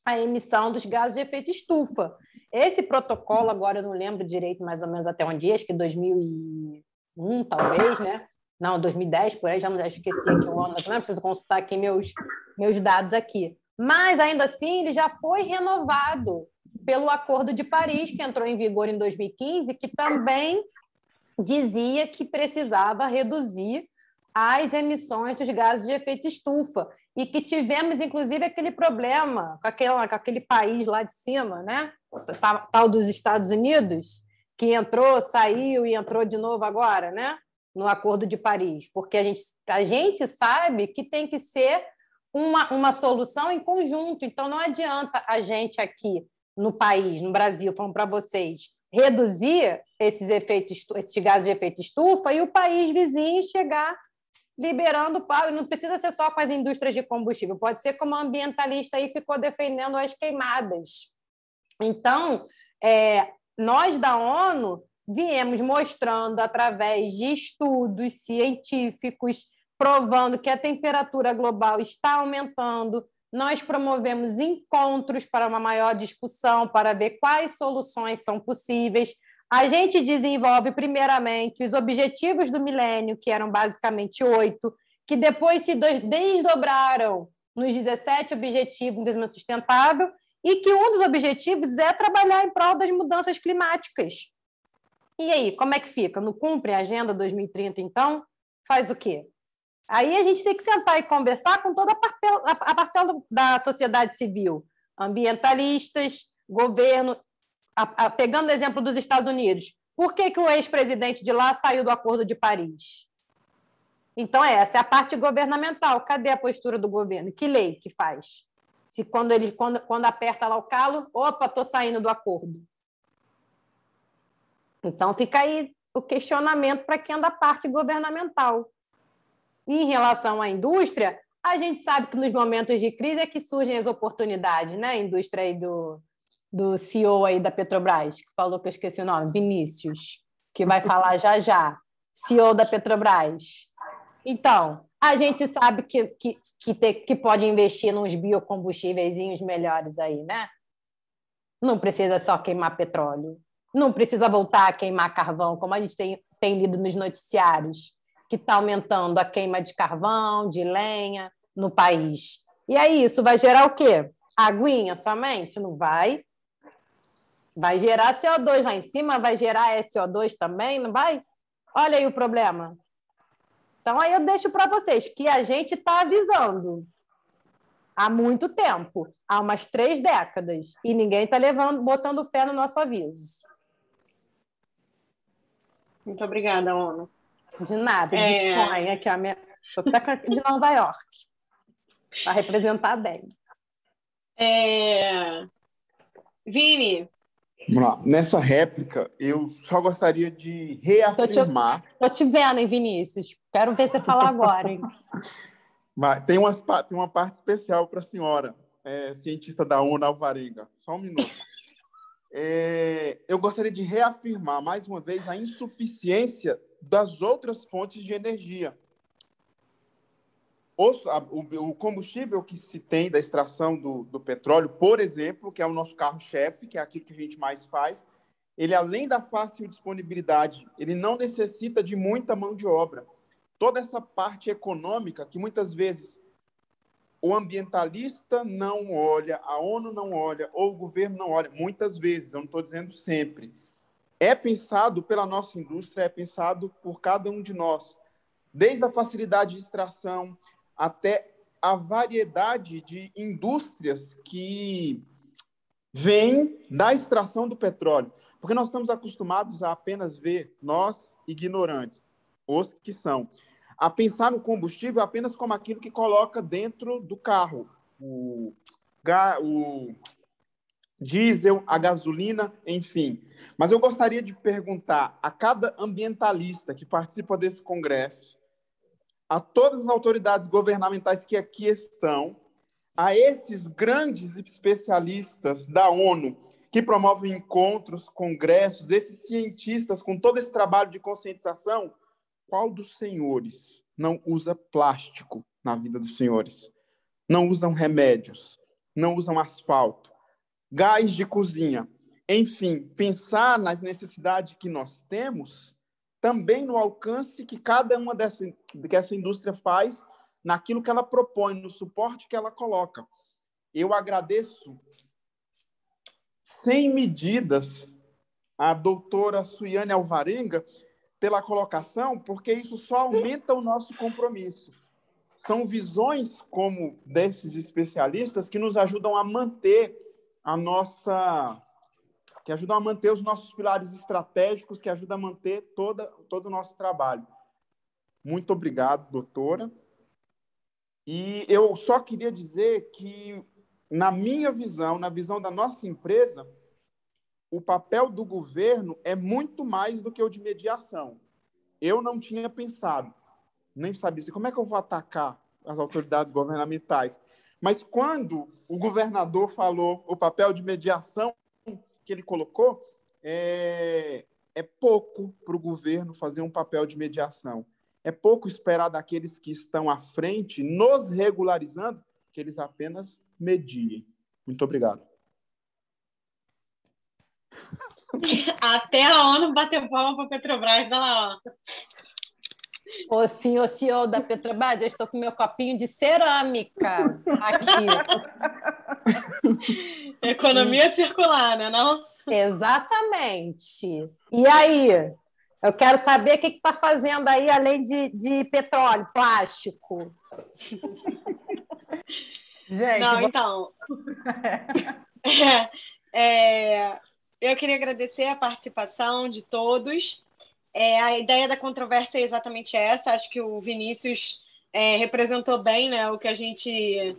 a emissão dos gases de efeito estufa. Esse protocolo, agora eu não lembro direito mais ou menos até onde é, acho que 2001, talvez, né? Não, 2010, por aí, já esqueci aqui o ano, não preciso consultar aqui meus dados aqui. Mas, ainda assim, ele já foi renovado pelo Acordo de Paris, que entrou em vigor em 2015, que também dizia que precisava reduzir as emissões dos gases de efeito estufa e que tivemos, inclusive, aquele problema com aquele país lá de cima, né? Tal dos Estados Unidos, que entrou, saiu e entrou de novo agora, né? No Acordo de Paris, porque a gente sabe que tem que ser uma solução em conjunto, então não adianta a gente aqui no país, no Brasil, falando para vocês, reduzir esses gases de efeito estufa e o país vizinho chegar liberando pau, e não precisa ser só com as indústrias de combustível, pode ser como a ambientalista aí ficou defendendo as queimadas. Então, nós da ONU viemos mostrando através de estudos científicos, provando que a temperatura global está aumentando. Nós promovemos encontros para uma maior discussão, para ver quais soluções são possíveis. A gente desenvolve, primeiramente, os objetivos do milênio, que eram basicamente 8, que depois se desdobraram nos 17 Objetivos de Desenvolvimento Sustentável, e que um dos objetivos é trabalhar em prol das mudanças climáticas. E aí, como é que fica? Não cumpre a Agenda 2030, então? Faz o quê? Aí a gente tem que sentar e conversar com toda a parcela da sociedade civil, ambientalistas, governo. Pegando o exemplo dos Estados Unidos, por que o ex-presidente de lá saiu do Acordo de Paris? Então, essa é a parte governamental. Cadê a postura do governo? Que lei que faz? Se quando aperta lá o calo, opa, estou saindo do acordo. Então, fica aí o questionamento para quem é da parte governamental. E em relação à indústria, a gente sabe que nos momentos de crise é que surgem as oportunidades, né? A indústria aí do CEO aí da Petrobras, que falou que eu esqueci o nome, Vinícius, que vai falar já, CEO da Petrobras. Então, a gente sabe que pode investir nos biocombustíveis melhores aí, né? Não precisa só queimar petróleo, não precisa voltar a queimar carvão, como a gente tem lido nos noticiários, que está aumentando a queima de carvão, de lenha no país. E aí isso vai gerar o quê? Aguinha somente? Não vai. Vai gerar CO2 lá em cima, vai gerar SO2 também, não vai? Olha aí o problema. Então, aí eu deixo para vocês que a gente está avisando há muito tempo, há umas 3 décadas, e ninguém está botando fé no nosso aviso. Muito obrigada, ONU. De nada, dispõe aqui, estou até de Nova York, para representar bem. Vini. Vamos lá. Nessa réplica, eu só gostaria de reafirmar... Estou te vendo, hein, Vinícius? Quero ver você falar agora, hein? Tem uma parte especial para a senhora, cientista da ONU, Alvarenga. Só um minuto. Eu gostaria de reafirmar, mais uma vez, a insuficiência das outras fontes de energia. O combustível que se tem da extração do petróleo, por exemplo, que é o nosso carro-chefe, que é aquilo que a gente mais faz, ele, além da fácil disponibilidade, ele não necessita de muita mão de obra. Toda essa parte econômica, que muitas vezes o ambientalista não olha, a ONU não olha, ou o governo não olha, muitas vezes, eu não estou dizendo sempre, é pensado pela nossa indústria, é pensado por cada um de nós, desde a facilidade de extração até a variedade de indústrias que vêm da extração do petróleo. Porque nós estamos acostumados a apenas ver, nós ignorantes, os que são, a pensar no combustível apenas como aquilo que coloca dentro do carro, o diesel, a gasolina, enfim. Mas eu gostaria de perguntar a cada ambientalista que participa desse congresso, a todas as autoridades governamentais que aqui estão, a esses grandes especialistas da ONU, que promovem encontros, congressos, esses cientistas com todo esse trabalho de conscientização, qual dos senhores não usa plástico na vida dos senhores? Não usam remédios, não usam asfalto, gás de cozinha. Enfim, pensar nas necessidades que nós temos, também no alcance que cada uma que essa indústria faz, naquilo que ela propõe, no suporte que ela coloca. Eu agradeço sem medidas a doutora Suiane Alvarenga pela colocação, porque isso só aumenta o nosso compromisso. São visões como desses especialistas que nos ajudam a manter os nossos pilares estratégicos, que ajudam a manter todo o nosso trabalho. Muito obrigado, doutora. E eu só queria dizer que, na minha visão, na visão da nossa empresa, o papel do governo é muito mais do que o de mediação. Eu não tinha pensado, nem sabia assim, como é que eu vou atacar as autoridades governamentais. Mas quando o governador falou o papel de mediação que ele colocou, é pouco para o governo fazer um papel de mediação. É pouco esperar daqueles que estão à frente, nos regularizando, que eles apenas mediem. Muito obrigado. Até a ONU bateu palma para a Petrobras, olha lá, ó. Ô, senhor CEO da Petrobras, eu estou com meu copinho de cerâmica aqui. Economia circular, né, não? Exatamente. E aí? Eu quero saber o que está fazendo aí, além de petróleo, plástico. Gente, não, então... eu queria agradecer a participação de todos. A ideia da controvérsia é exatamente essa. Acho que o Vinícius representou bem, né, o que a gente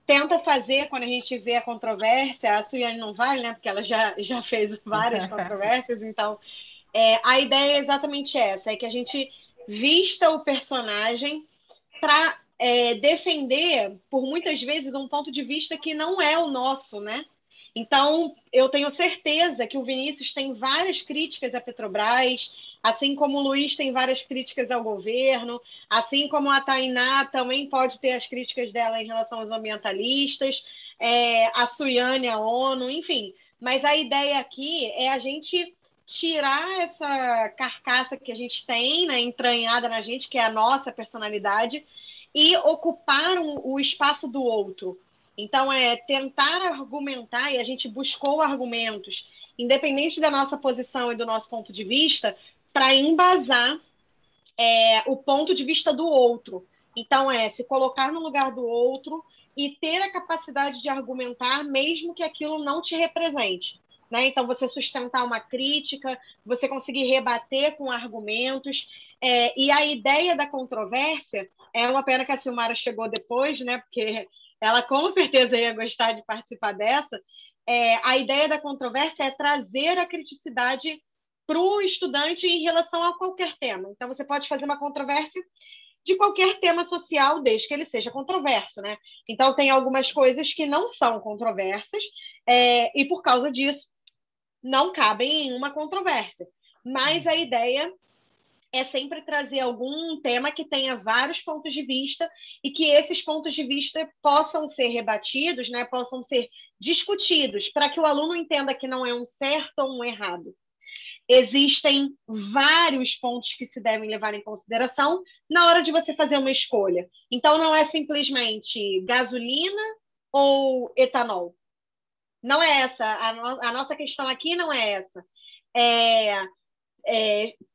tenta fazer quando a gente vê a controvérsia. A Suiane não vale, né, porque ela já fez várias controvérsias. Então, a ideia é exatamente essa, é que a gente vista o personagem para defender, por muitas vezes, um ponto de vista que não é o nosso, né? Então, eu tenho certeza que o Vinícius tem várias críticas à Petrobras, assim como o Luiz tem várias críticas ao governo, assim como a Tainá também pode ter as críticas dela em relação aos ambientalistas, a Suiane, a ONU, enfim. Mas a ideia aqui é a gente tirar essa carcaça que a gente tem, né, entranhada na gente, que é a nossa personalidade, e ocupar o espaço do outro. Então, tentar argumentar, e a gente buscou argumentos, independente da nossa posição e do nosso ponto de vista, para embasar o ponto de vista do outro. Então, se colocar no lugar do outro e ter a capacidade de argumentar, mesmo que aquilo não te represente. Né? Então, você sustentar uma crítica, você conseguir rebater com argumentos. E a ideia da controvérsia, é uma pena que a Silmara chegou depois, né? Porque ela com certeza ia gostar de participar dessa. A ideia da controvérsia é trazer a criticidade para o estudante em relação a qualquer tema. Então, você pode fazer uma controvérsia de qualquer tema social, desde que ele seja controverso, né? Então, tem algumas coisas que não são controversas, e por causa disso, não cabem em uma controvérsia. Mas a ideia é sempre trazer algum tema que tenha vários pontos de vista e que esses pontos de vista possam ser rebatidos, né? Possam ser discutidos, para que o aluno entenda que não é um certo ou um errado. Existem vários pontos que se devem levar em consideração na hora de você fazer uma escolha. Então, não é simplesmente gasolina ou etanol. Não é essa. A nossa questão aqui não é essa.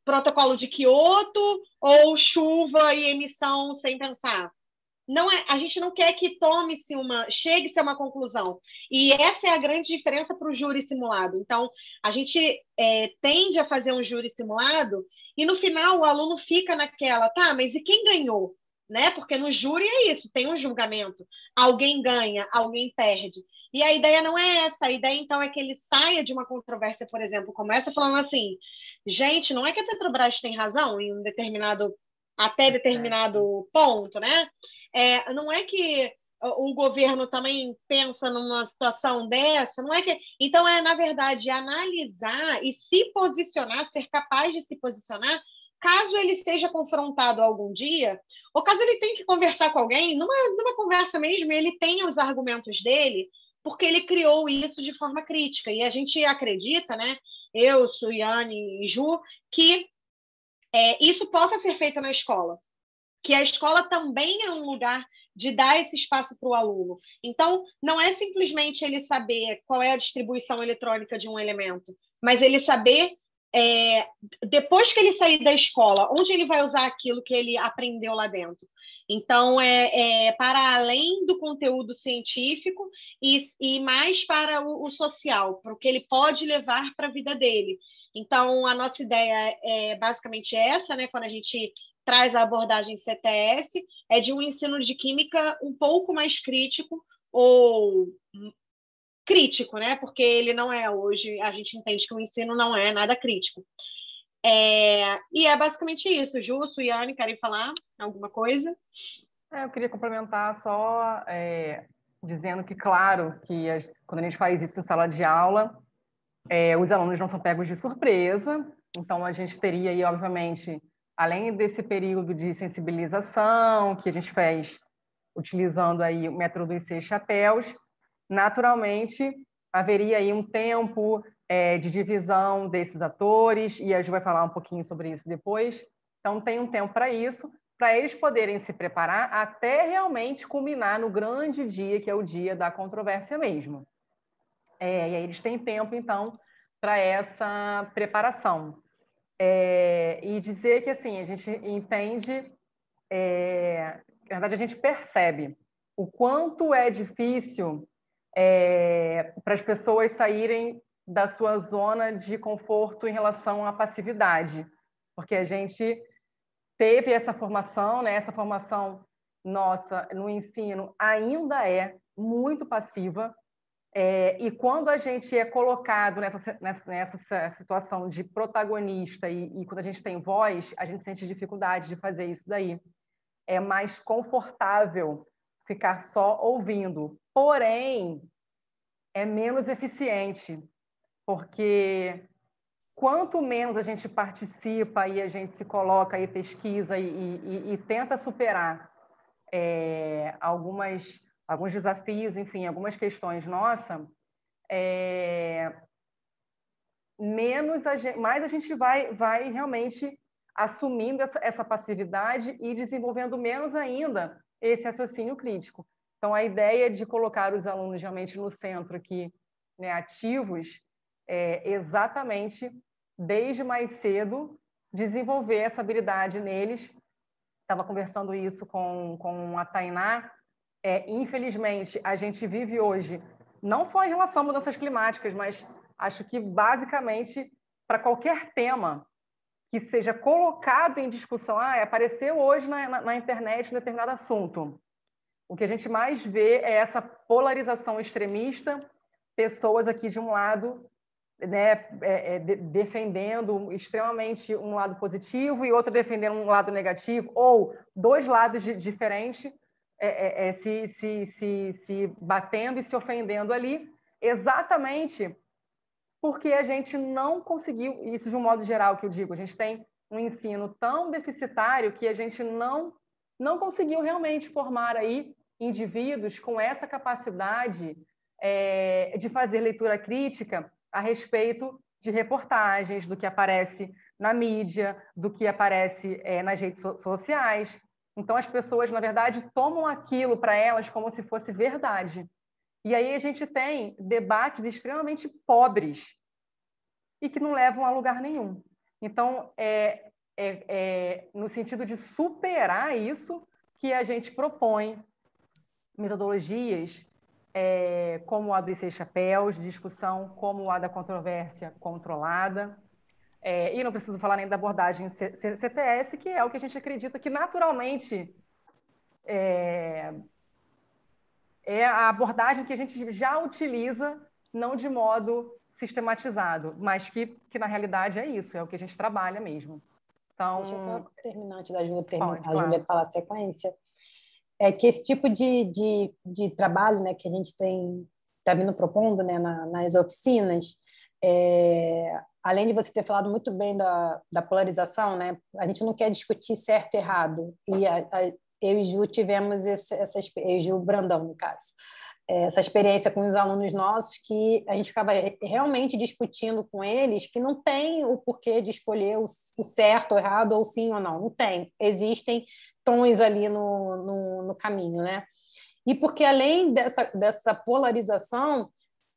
Protocolo de Kyoto ou chuva e emissão sem pensar. Não a gente não quer que chegue-se a uma conclusão. E essa é a grande diferença para o júri simulado. Então, a gente tende a fazer um júri simulado e, no final, o aluno fica naquela, tá, mas e quem ganhou? Né? Porque no júri é isso, tem um julgamento. Alguém ganha, alguém perde. E a ideia não é essa. A ideia, então, é que ele saia de uma controvérsia, por exemplo, como essa, falando assim, gente, não é que a Petrobras tem razão em até determinado ponto, né? Não é que o governo também pensa numa situação dessa? Não é que... Então, na verdade, analisar e se posicionar, ser capaz de se posicionar, caso ele seja confrontado algum dia, ou caso ele tenha que conversar com alguém, numa conversa mesmo, ele tenha os argumentos dele, porque ele criou isso de forma crítica. E a gente acredita, né? Eu, Suiane e Ju, que isso possa ser feito na escola. Que a escola também é um lugar de dar esse espaço para o aluno. Então, não é simplesmente ele saber qual é a distribuição eletrônica de um elemento, mas ele saber, depois que ele sair da escola, onde ele vai usar aquilo que ele aprendeu lá dentro. Então, para além do conteúdo científico e mais para o social, para o que ele pode levar para a vida dele. Então, a nossa ideia é basicamente essa, né? Quando a gente traz a abordagem CTS, é de um ensino de química um pouco mais crítico, ou crítico, né? Porque ele não é hoje, a gente entende que o ensino não é nada crítico. E é basicamente isso. Ju, Suiane, querem falar alguma coisa? Eu queria complementar só dizendo que, claro, que quando a gente faz isso em sala de aula, os alunos não são pegos de surpresa, então a gente teria aí, obviamente, além desse período de sensibilização que a gente fez utilizando aí o método dos 6 chapéus, naturalmente haveria aí um tempo de divisão desses atores, e a Ju vai falar um pouquinho sobre isso depois. Então, tem um tempo para isso, para eles poderem se preparar até realmente culminar no grande dia, que é o dia da controvérsia mesmo. E aí eles têm tempo, então, para essa preparação. E dizer que, assim, a gente entende, na verdade, a gente percebe o quanto é difícil para as pessoas saírem da sua zona de conforto em relação à passividade, porque a gente teve essa formação, né? Essa formação nossa no ensino ainda é muito passiva, e quando a gente é colocado nessa situação de protagonista e quando a gente tem voz, a gente sente dificuldade de fazer isso daí. É mais confortável ficar só ouvindo, porém, é menos eficiente, porque quanto menos a gente participa e a gente se coloca e pesquisa e tenta superar alguns desafios, enfim, algumas questões nossas, mais a gente vai realmente assumindo essa passividade e desenvolvendo menos ainda esse raciocínio crítico. Então, a ideia de colocar os alunos realmente no centro aqui, né, ativos, exatamente desde mais cedo desenvolver essa habilidade neles. Estava conversando isso com a Tainá. Infelizmente, a gente vive hoje, não só em relação a mudanças climáticas, mas acho que basicamente para qualquer tema que seja colocado em discussão, apareceu hoje na internet um determinado assunto. O que a gente mais vê é essa polarização extremista, pessoas aqui de um lado, né, defendendo extremamente um lado positivo e outro defendendo um lado negativo, ou dois lados diferentes se batendo e se ofendendo ali, exatamente porque a gente não conseguiu, isso de um modo geral que eu digo, a gente tem um ensino tão deficitário que a gente não conseguiu realmente formar aí indivíduos com essa capacidade de fazer leitura crítica a respeito de reportagens, do que aparece na mídia, do que aparece nas redes sociais. Então, as pessoas, na verdade, tomam aquilo para elas como se fosse verdade. E aí a gente tem debates extremamente pobres e que não levam a lugar nenhum. Então, no sentido de superar isso que a gente propõe metodologias como a dos 6 chapéus, de discussão como a da controvérsia controlada, e não preciso falar nem da abordagem CTS, que é o que a gente acredita que naturalmente é a abordagem que a gente já utiliza, não de modo sistematizado, mas que na realidade é isso, é o que a gente trabalha mesmo. Então, deixa eu só terminar antes da Júlia pode, a Júlia falar a sequência. é que esse tipo de trabalho, né, que a gente está vindo propondo, né, nas oficinas, além de você ter falado muito bem da polarização, né, a gente não quer discutir certo e errado. E eu e Ju tivemos eu e Ju Brandão, no caso, essa experiência com os alunos nossos, que a gente ficava realmente discutindo com eles que não tem o porquê de escolher o certo ou errado, ou sim ou não. Não tem. Existem tons ali no caminho, né? E porque, além dessa polarização,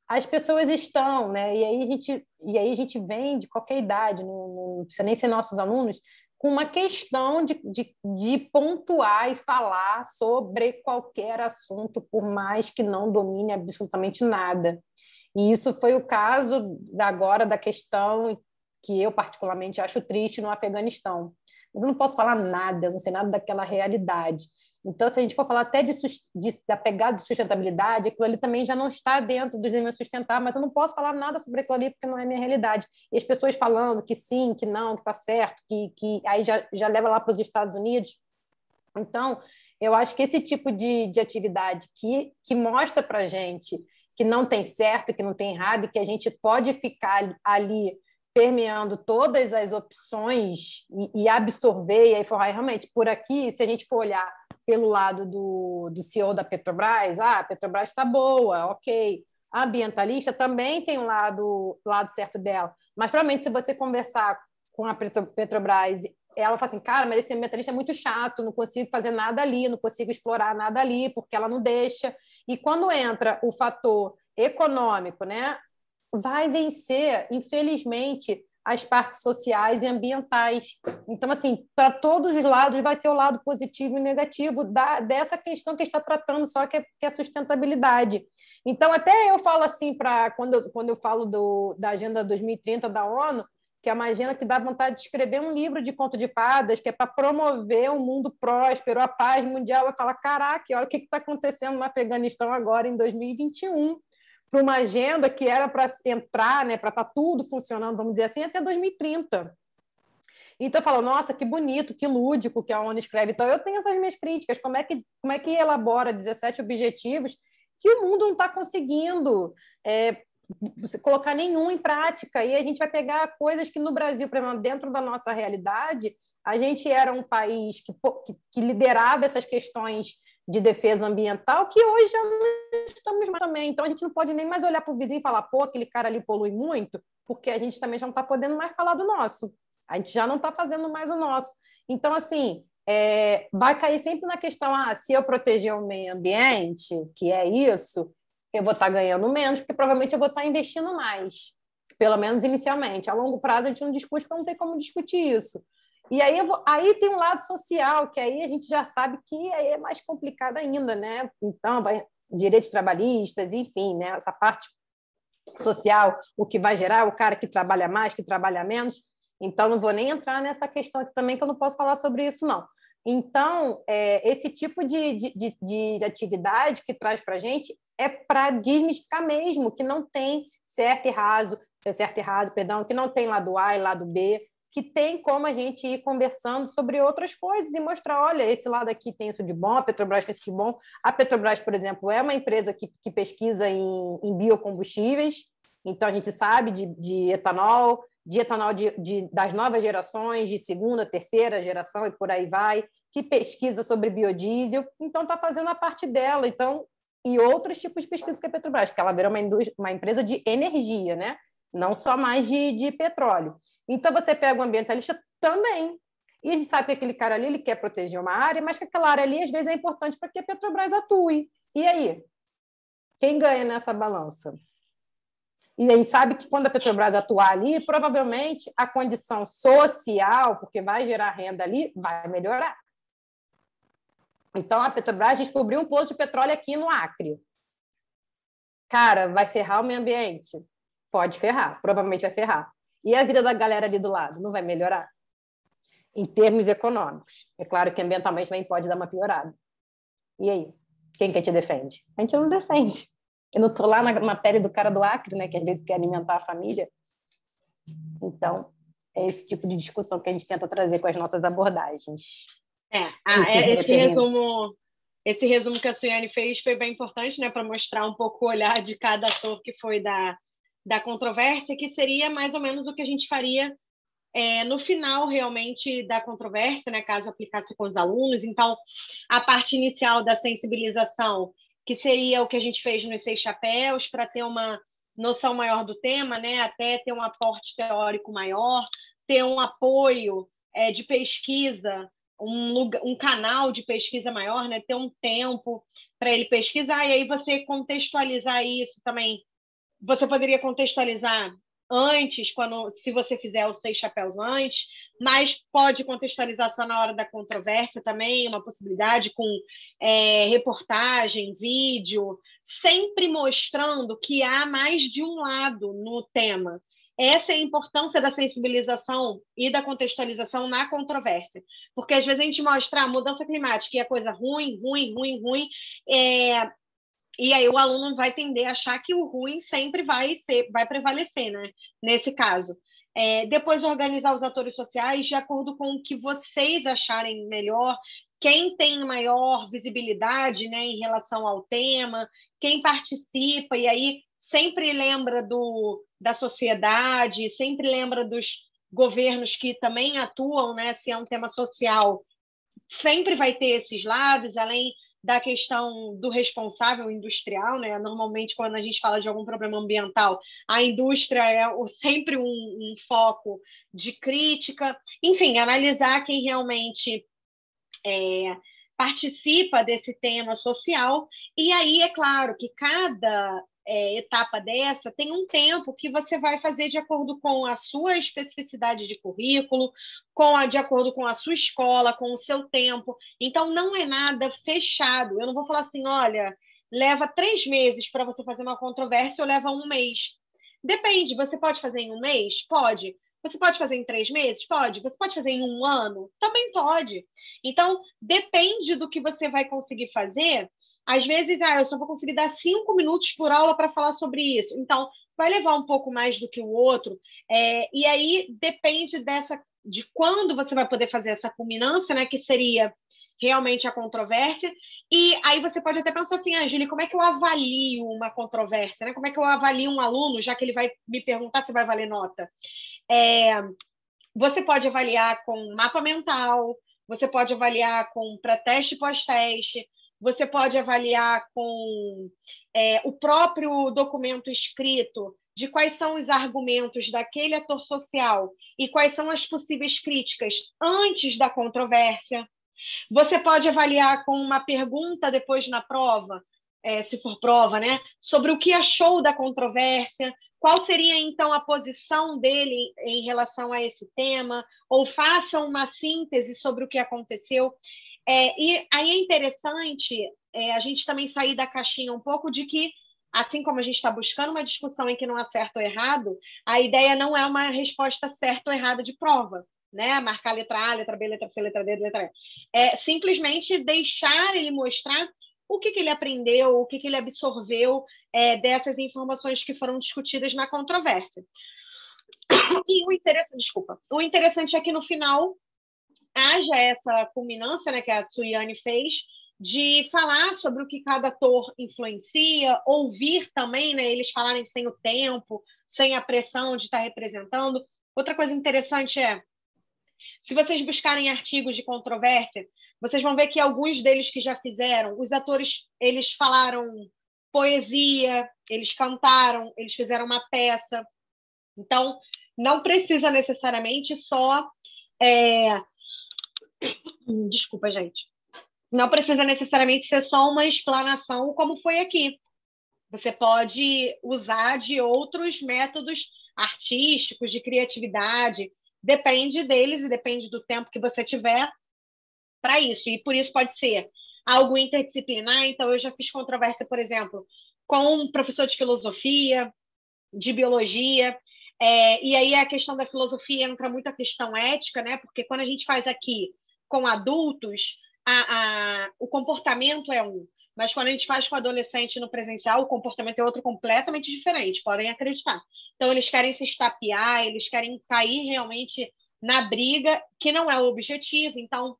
as pessoas estão, né? E aí a gente vem de qualquer idade, não precisa nem ser nossos alunos, com uma questão de pontuar e falar sobre qualquer assunto, por mais que não domine absolutamente nada. E isso foi o caso agora da questão que eu particularmente acho triste no Afeganistão. Mas eu não posso falar nada, eu não sei nada daquela realidade. Então, se a gente for falar até da pegada de sustentabilidade, aquilo ali também já não está dentro dos níveis sustentáveis, mas eu não posso falar nada sobre aquilo ali porque não é minha realidade. E as pessoas falando que sim, que não, que está certo, que aí já leva lá para os Estados Unidos. Então, eu acho que esse tipo de atividade que mostra para a gente que não tem certo, que não tem errado, e que a gente pode ficar ali permeando todas as opções e absorver, e aí falar, realmente, por aqui, se a gente for olhar pelo lado do CEO da Petrobras, a Petrobras está boa, ok. A ambientalista também tem um lado certo dela, mas provavelmente se você conversar com a Petrobras, ela fala assim, cara, mas esse ambientalista é muito chato, não consigo fazer nada ali, não consigo explorar nada ali, porque ela não deixa. E quando entra o fator econômico, né, vai vencer, infelizmente, as partes sociais e ambientais. Então, assim, para todos os lados vai ter o lado positivo e negativo dessa questão que a gente está tratando, só que é sustentabilidade. Então, até eu falo assim, quando eu falo da Agenda 2030 da ONU, que é uma agenda que dá vontade de escrever um livro de conto de fadas, que é para promover um mundo próspero, a paz mundial. Eu falo, caraca, olha o que está acontecendo no Afeganistão agora, em 2021, para uma agenda que era para entrar, né, para estar tudo funcionando, vamos dizer assim, até 2030. Então, eu falo, nossa, que bonito, que lúdico que a ONU escreve. Então, eu tenho essas minhas críticas. Como é que elabora 17 objetivos que o mundo não está conseguindo colocar nenhum em prática? E a gente vai pegar coisas que no Brasil, por exemplo, dentro da nossa realidade, a gente era um país que liderava essas questões de defesa ambiental, que hoje já não estamos mais também. Então, a gente não pode nem mais olhar para o vizinho e falar, pô, aquele cara ali polui muito, porque a gente também já não está podendo mais falar do nosso. A gente já não está fazendo mais o nosso. Então, assim, vai cair sempre na questão, se eu proteger o meio ambiente, que é isso, eu vou estar ganhando menos, porque provavelmente eu vou estar investindo mais, pelo menos inicialmente. A longo prazo, a gente não discute, porque não tem como discutir isso. E aí tem um lado social, que aí a gente já sabe que aí é mais complicado ainda, né? Então, direitos trabalhistas, enfim, né? Essa parte social, o que vai gerar, o cara que trabalha mais, que trabalha menos. Então, não vou nem entrar nessa questão aqui também, que eu não posso falar sobre isso, não. Então, esse tipo de atividade que traz para a gente é para desmistificar mesmo, que não tem certo e errado, que não tem lado A e lado B, que tem como a gente ir conversando sobre outras coisas e mostrar, olha, esse lado aqui tem isso de bom, a Petrobras tem isso de bom. A Petrobras, por exemplo, é uma empresa que pesquisa em biocombustíveis, então a gente sabe de etanol das novas gerações, de segunda, terceira geração e por aí vai, que pesquisa sobre biodiesel, então está fazendo a parte dela, então, e outros tipos de pesquisa que a Petrobras, porque ela virou uma empresa de energia, né? Não só mais de petróleo. Então, você pega o ambientalista também. E a gente sabe que aquele cara ali ele quer proteger uma área, mas que aquela área ali, às vezes, é importante para que a Petrobras atue. E aí? Quem ganha nessa balança? E a gente sabe que quando a Petrobras atuar ali, provavelmente a condição social, porque vai gerar renda ali, vai melhorar. Então, a Petrobras descobriu um poço de petróleo aqui no Acre. Cara, vai ferrar o meio ambiente? Pode ferrar, provavelmente vai ferrar. E a vida da galera ali do lado não vai melhorar? Em termos econômicos. É claro que ambientalmente também pode dar uma piorada. E aí? Quem que te defende? A gente não defende. Eu não estou lá na pele do cara do Acre, né, que às vezes quer alimentar a família. Então, é esse tipo de discussão que a gente tenta trazer com as nossas abordagens. Esse resumo esse resumo que a Suiane fez foi bem importante, né, para mostrar um pouco o olhar de cada ator que foi da controvérsia, que seria mais ou menos o que a gente faria no final, realmente, da controvérsia, né, caso aplicasse com os alunos. Então, a parte inicial da sensibilização, que seria o que a gente fez nos 6 chapéus, para ter uma noção maior do tema, né, até ter um aporte teórico maior, ter um apoio de pesquisa, um canal de pesquisa maior, né, ter um tempo para ele pesquisar, e aí você contextualizar isso também. Você poderia contextualizar antes, se você fizer os 6 chapéus antes, mas pode contextualizar só na hora da controvérsia também, uma possibilidade com reportagem, vídeo, sempre mostrando que há mais de um lado no tema. Essa é a importância da sensibilização e da contextualização na controvérsia, porque às vezes a gente mostra a mudança climática e a coisa ruim, e aí o aluno vai tender a achar que o ruim sempre vai prevalecer, né? Nesse caso. Depois organizar os atores sociais de acordo com o que vocês acharem melhor, quem tem maior visibilidade, né, em relação ao tema, quem participa, e aí sempre lembra da sociedade, sempre lembra dos governos que também atuam, né? Se é um tema social, sempre vai ter esses lados, além da questão do responsável industrial, né? Normalmente, quando a gente fala de algum problema ambiental, a indústria é sempre um foco de crítica. Enfim, analisar quem realmente participa desse tema social. E aí, é claro que cada etapa dessa tem um tempo que você vai fazer de acordo com a sua especificidade de currículo, de acordo com a sua escola, com o seu tempo. Então, não é nada fechado. Eu não vou falar assim, olha, leva 3 meses para você fazer uma controvérsia ou leva 1 mês. Depende, você pode fazer em 1 mês? Pode. Você pode fazer em 3 meses? Pode. Você pode fazer em 1 ano? Também pode. Então, depende do que você vai conseguir fazer. Às vezes, eu só vou conseguir dar 5 minutos por aula para falar sobre isso. Então, vai levar um pouco mais do que o outro. E aí, depende de quando você vai poder fazer essa culminância, né, que seria realmente a controvérsia. E aí você pode até pensar assim, Júlia, como é que eu avalio uma controvérsia? Né? Como é que eu avalio um aluno, já que ele vai me perguntar se vai valer nota? Você pode avaliar com mapa mental, você pode avaliar com pré-teste e pós-teste, você pode avaliar com o próprio documento escrito de quais são os argumentos daquele ator social e quais são as possíveis críticas antes da controvérsia. Você pode avaliar com uma pergunta depois na prova, se for prova, né? Sobre o que achou da controvérsia, qual seria, então, a posição dele em relação a esse tema, ou faça uma síntese sobre o que aconteceu. E aí é interessante a gente também sair da caixinha um pouco de que, assim como a gente está buscando uma discussão em que não há certo ou errado, a ideia não é uma resposta certa ou errada de prova, né? Marcar a letra A, letra B, letra C, letra D, letra E. É simplesmente deixar ele mostrar o que ele aprendeu, o que ele absorveu dessas informações que foram discutidas na controvérsia. E o interessante é que, no final, haja essa culminância, né, que a Suiane fez, de falar sobre o que cada ator influencia, ouvir também, né, eles falarem sem o tempo, sem a pressão de estar representando. Outra coisa interessante se vocês buscarem artigos de controvérsia, vocês vão ver que alguns deles que já fizeram, os atores, eles falaram poesia, eles cantaram, eles fizeram uma peça. Então, não precisa necessariamente só... Desculpa, gente. Não precisa necessariamente ser só uma explanação como foi aqui. Você pode usar de outros métodos artísticos, de criatividade. Depende deles e depende do tempo que você tiver para isso. E por isso pode ser algo interdisciplinar. Então, eu já fiz controvérsia, por exemplo, com um professor de filosofia, de biologia. E aí a questão da filosofia entra muito a questão ética, né? Porque quando a gente faz aqui com adultos, o comportamento é um. Mas quando a gente faz com adolescente no presencial, o comportamento é outro completamente diferente, podem acreditar. Então, eles querem se estapear, eles querem cair realmente na briga, que não é o objetivo. Então,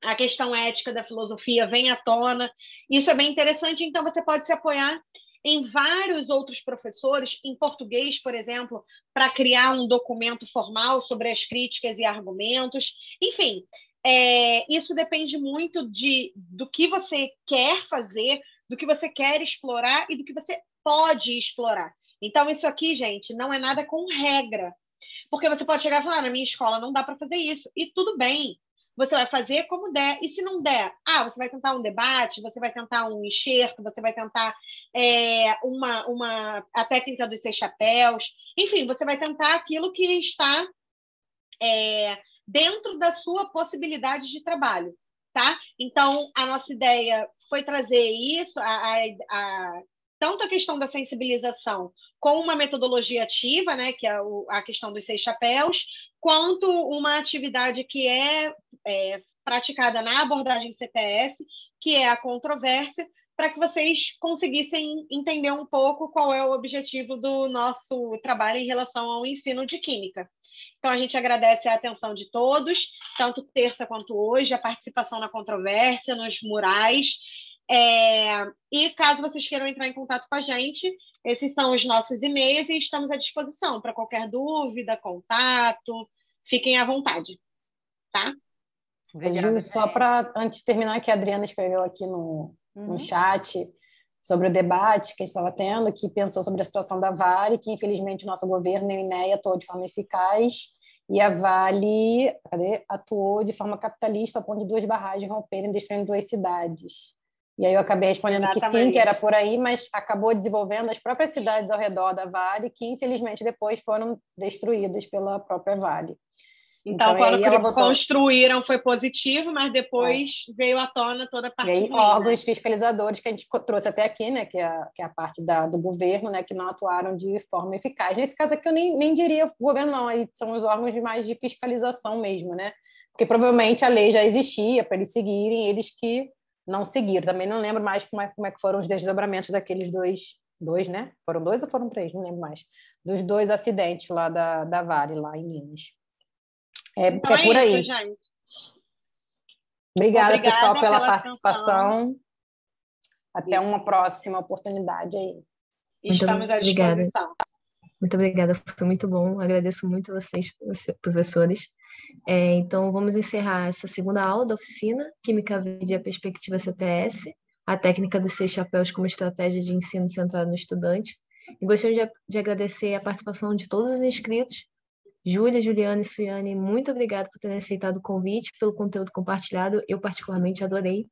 a questão ética da filosofia vem à tona. Isso é bem interessante, então você pode se apoiar em vários outros professores, em português, por exemplo, para criar um documento formal sobre as críticas e argumentos. Enfim, isso depende muito do que você quer fazer, do que você quer explorar e do que você pode explorar. Então, isso aqui, gente, não é nada com regra. Porque você pode chegar e falar, na minha escola não dá para fazer isso. E tudo bem. Você vai fazer como der. E se não der, você vai tentar um debate, você vai tentar um enxerto, você vai tentar a técnica dos 6 chapéus. Enfim, você vai tentar aquilo que está dentro da sua possibilidade de trabalho. Tá? Então, a nossa ideia foi trazer isso, tanto a questão da sensibilização com uma metodologia ativa, né, que é a questão dos 6 chapéus, quanto uma atividade que é praticada na abordagem CTS, que é a controvérsia, para que vocês conseguissem entender um pouco qual é o objetivo do nosso trabalho em relação ao ensino de Química. Então, a gente agradece a atenção de todos, tanto terça quanto hoje, a participação na controvérsia, nos murais. E caso vocês queiram entrar em contato com a gente, esses são os nossos e-mails e estamos à disposição para qualquer dúvida, contato. Fiquem à vontade, tá? Ju, só para, antes de terminar, que a Adriana escreveu aqui no chat sobre o debate que a gente estava tendo, que pensou sobre a situação da Vale, que infelizmente o nosso governo e o INEA atuou de forma eficaz e a Vale atuou de forma capitalista ao ponto de 2 barragens romperem, destruindo 2 cidades. E aí eu acabei respondendo que sim, que era por aí, mas acabou desenvolvendo as próprias cidades ao redor da Vale, que infelizmente depois foram destruídas pela própria Vale. Então quando construíram foi positivo, mas depois veio à tona toda a parte ruim, órgãos fiscalizadores que a gente trouxe até aqui, né, que é a parte do governo, né, que não atuaram de forma eficaz. Nesse caso aqui eu nem diria governo, não, aí são os órgãos mais de fiscalização mesmo, né, porque provavelmente a lei já existia para eles seguirem, eles que não seguiram. Também não lembro mais como é que foram os desdobramentos daqueles dois, né? Foram 2 ou foram 3? Não lembro mais. Dos 2 acidentes lá da Vale, lá em Minas. Então por aí. Isso, gente. Obrigada, pessoal, pela participação. Atenção. Até uma próxima oportunidade aí. Estamos à disposição. Muito obrigada, foi muito bom. Agradeço muito a vocês, professores. Então, vamos encerrar essa segunda aula da oficina, Química Verde e a Perspectiva CTS, a técnica dos 6 chapéus como estratégia de ensino centrado no estudante. E gostaria de agradecer a participação de todos os inscritos. Júlia, Juliana e Suiane, muito obrigada por terem aceitado o convite, pelo conteúdo compartilhado. Eu particularmente adorei.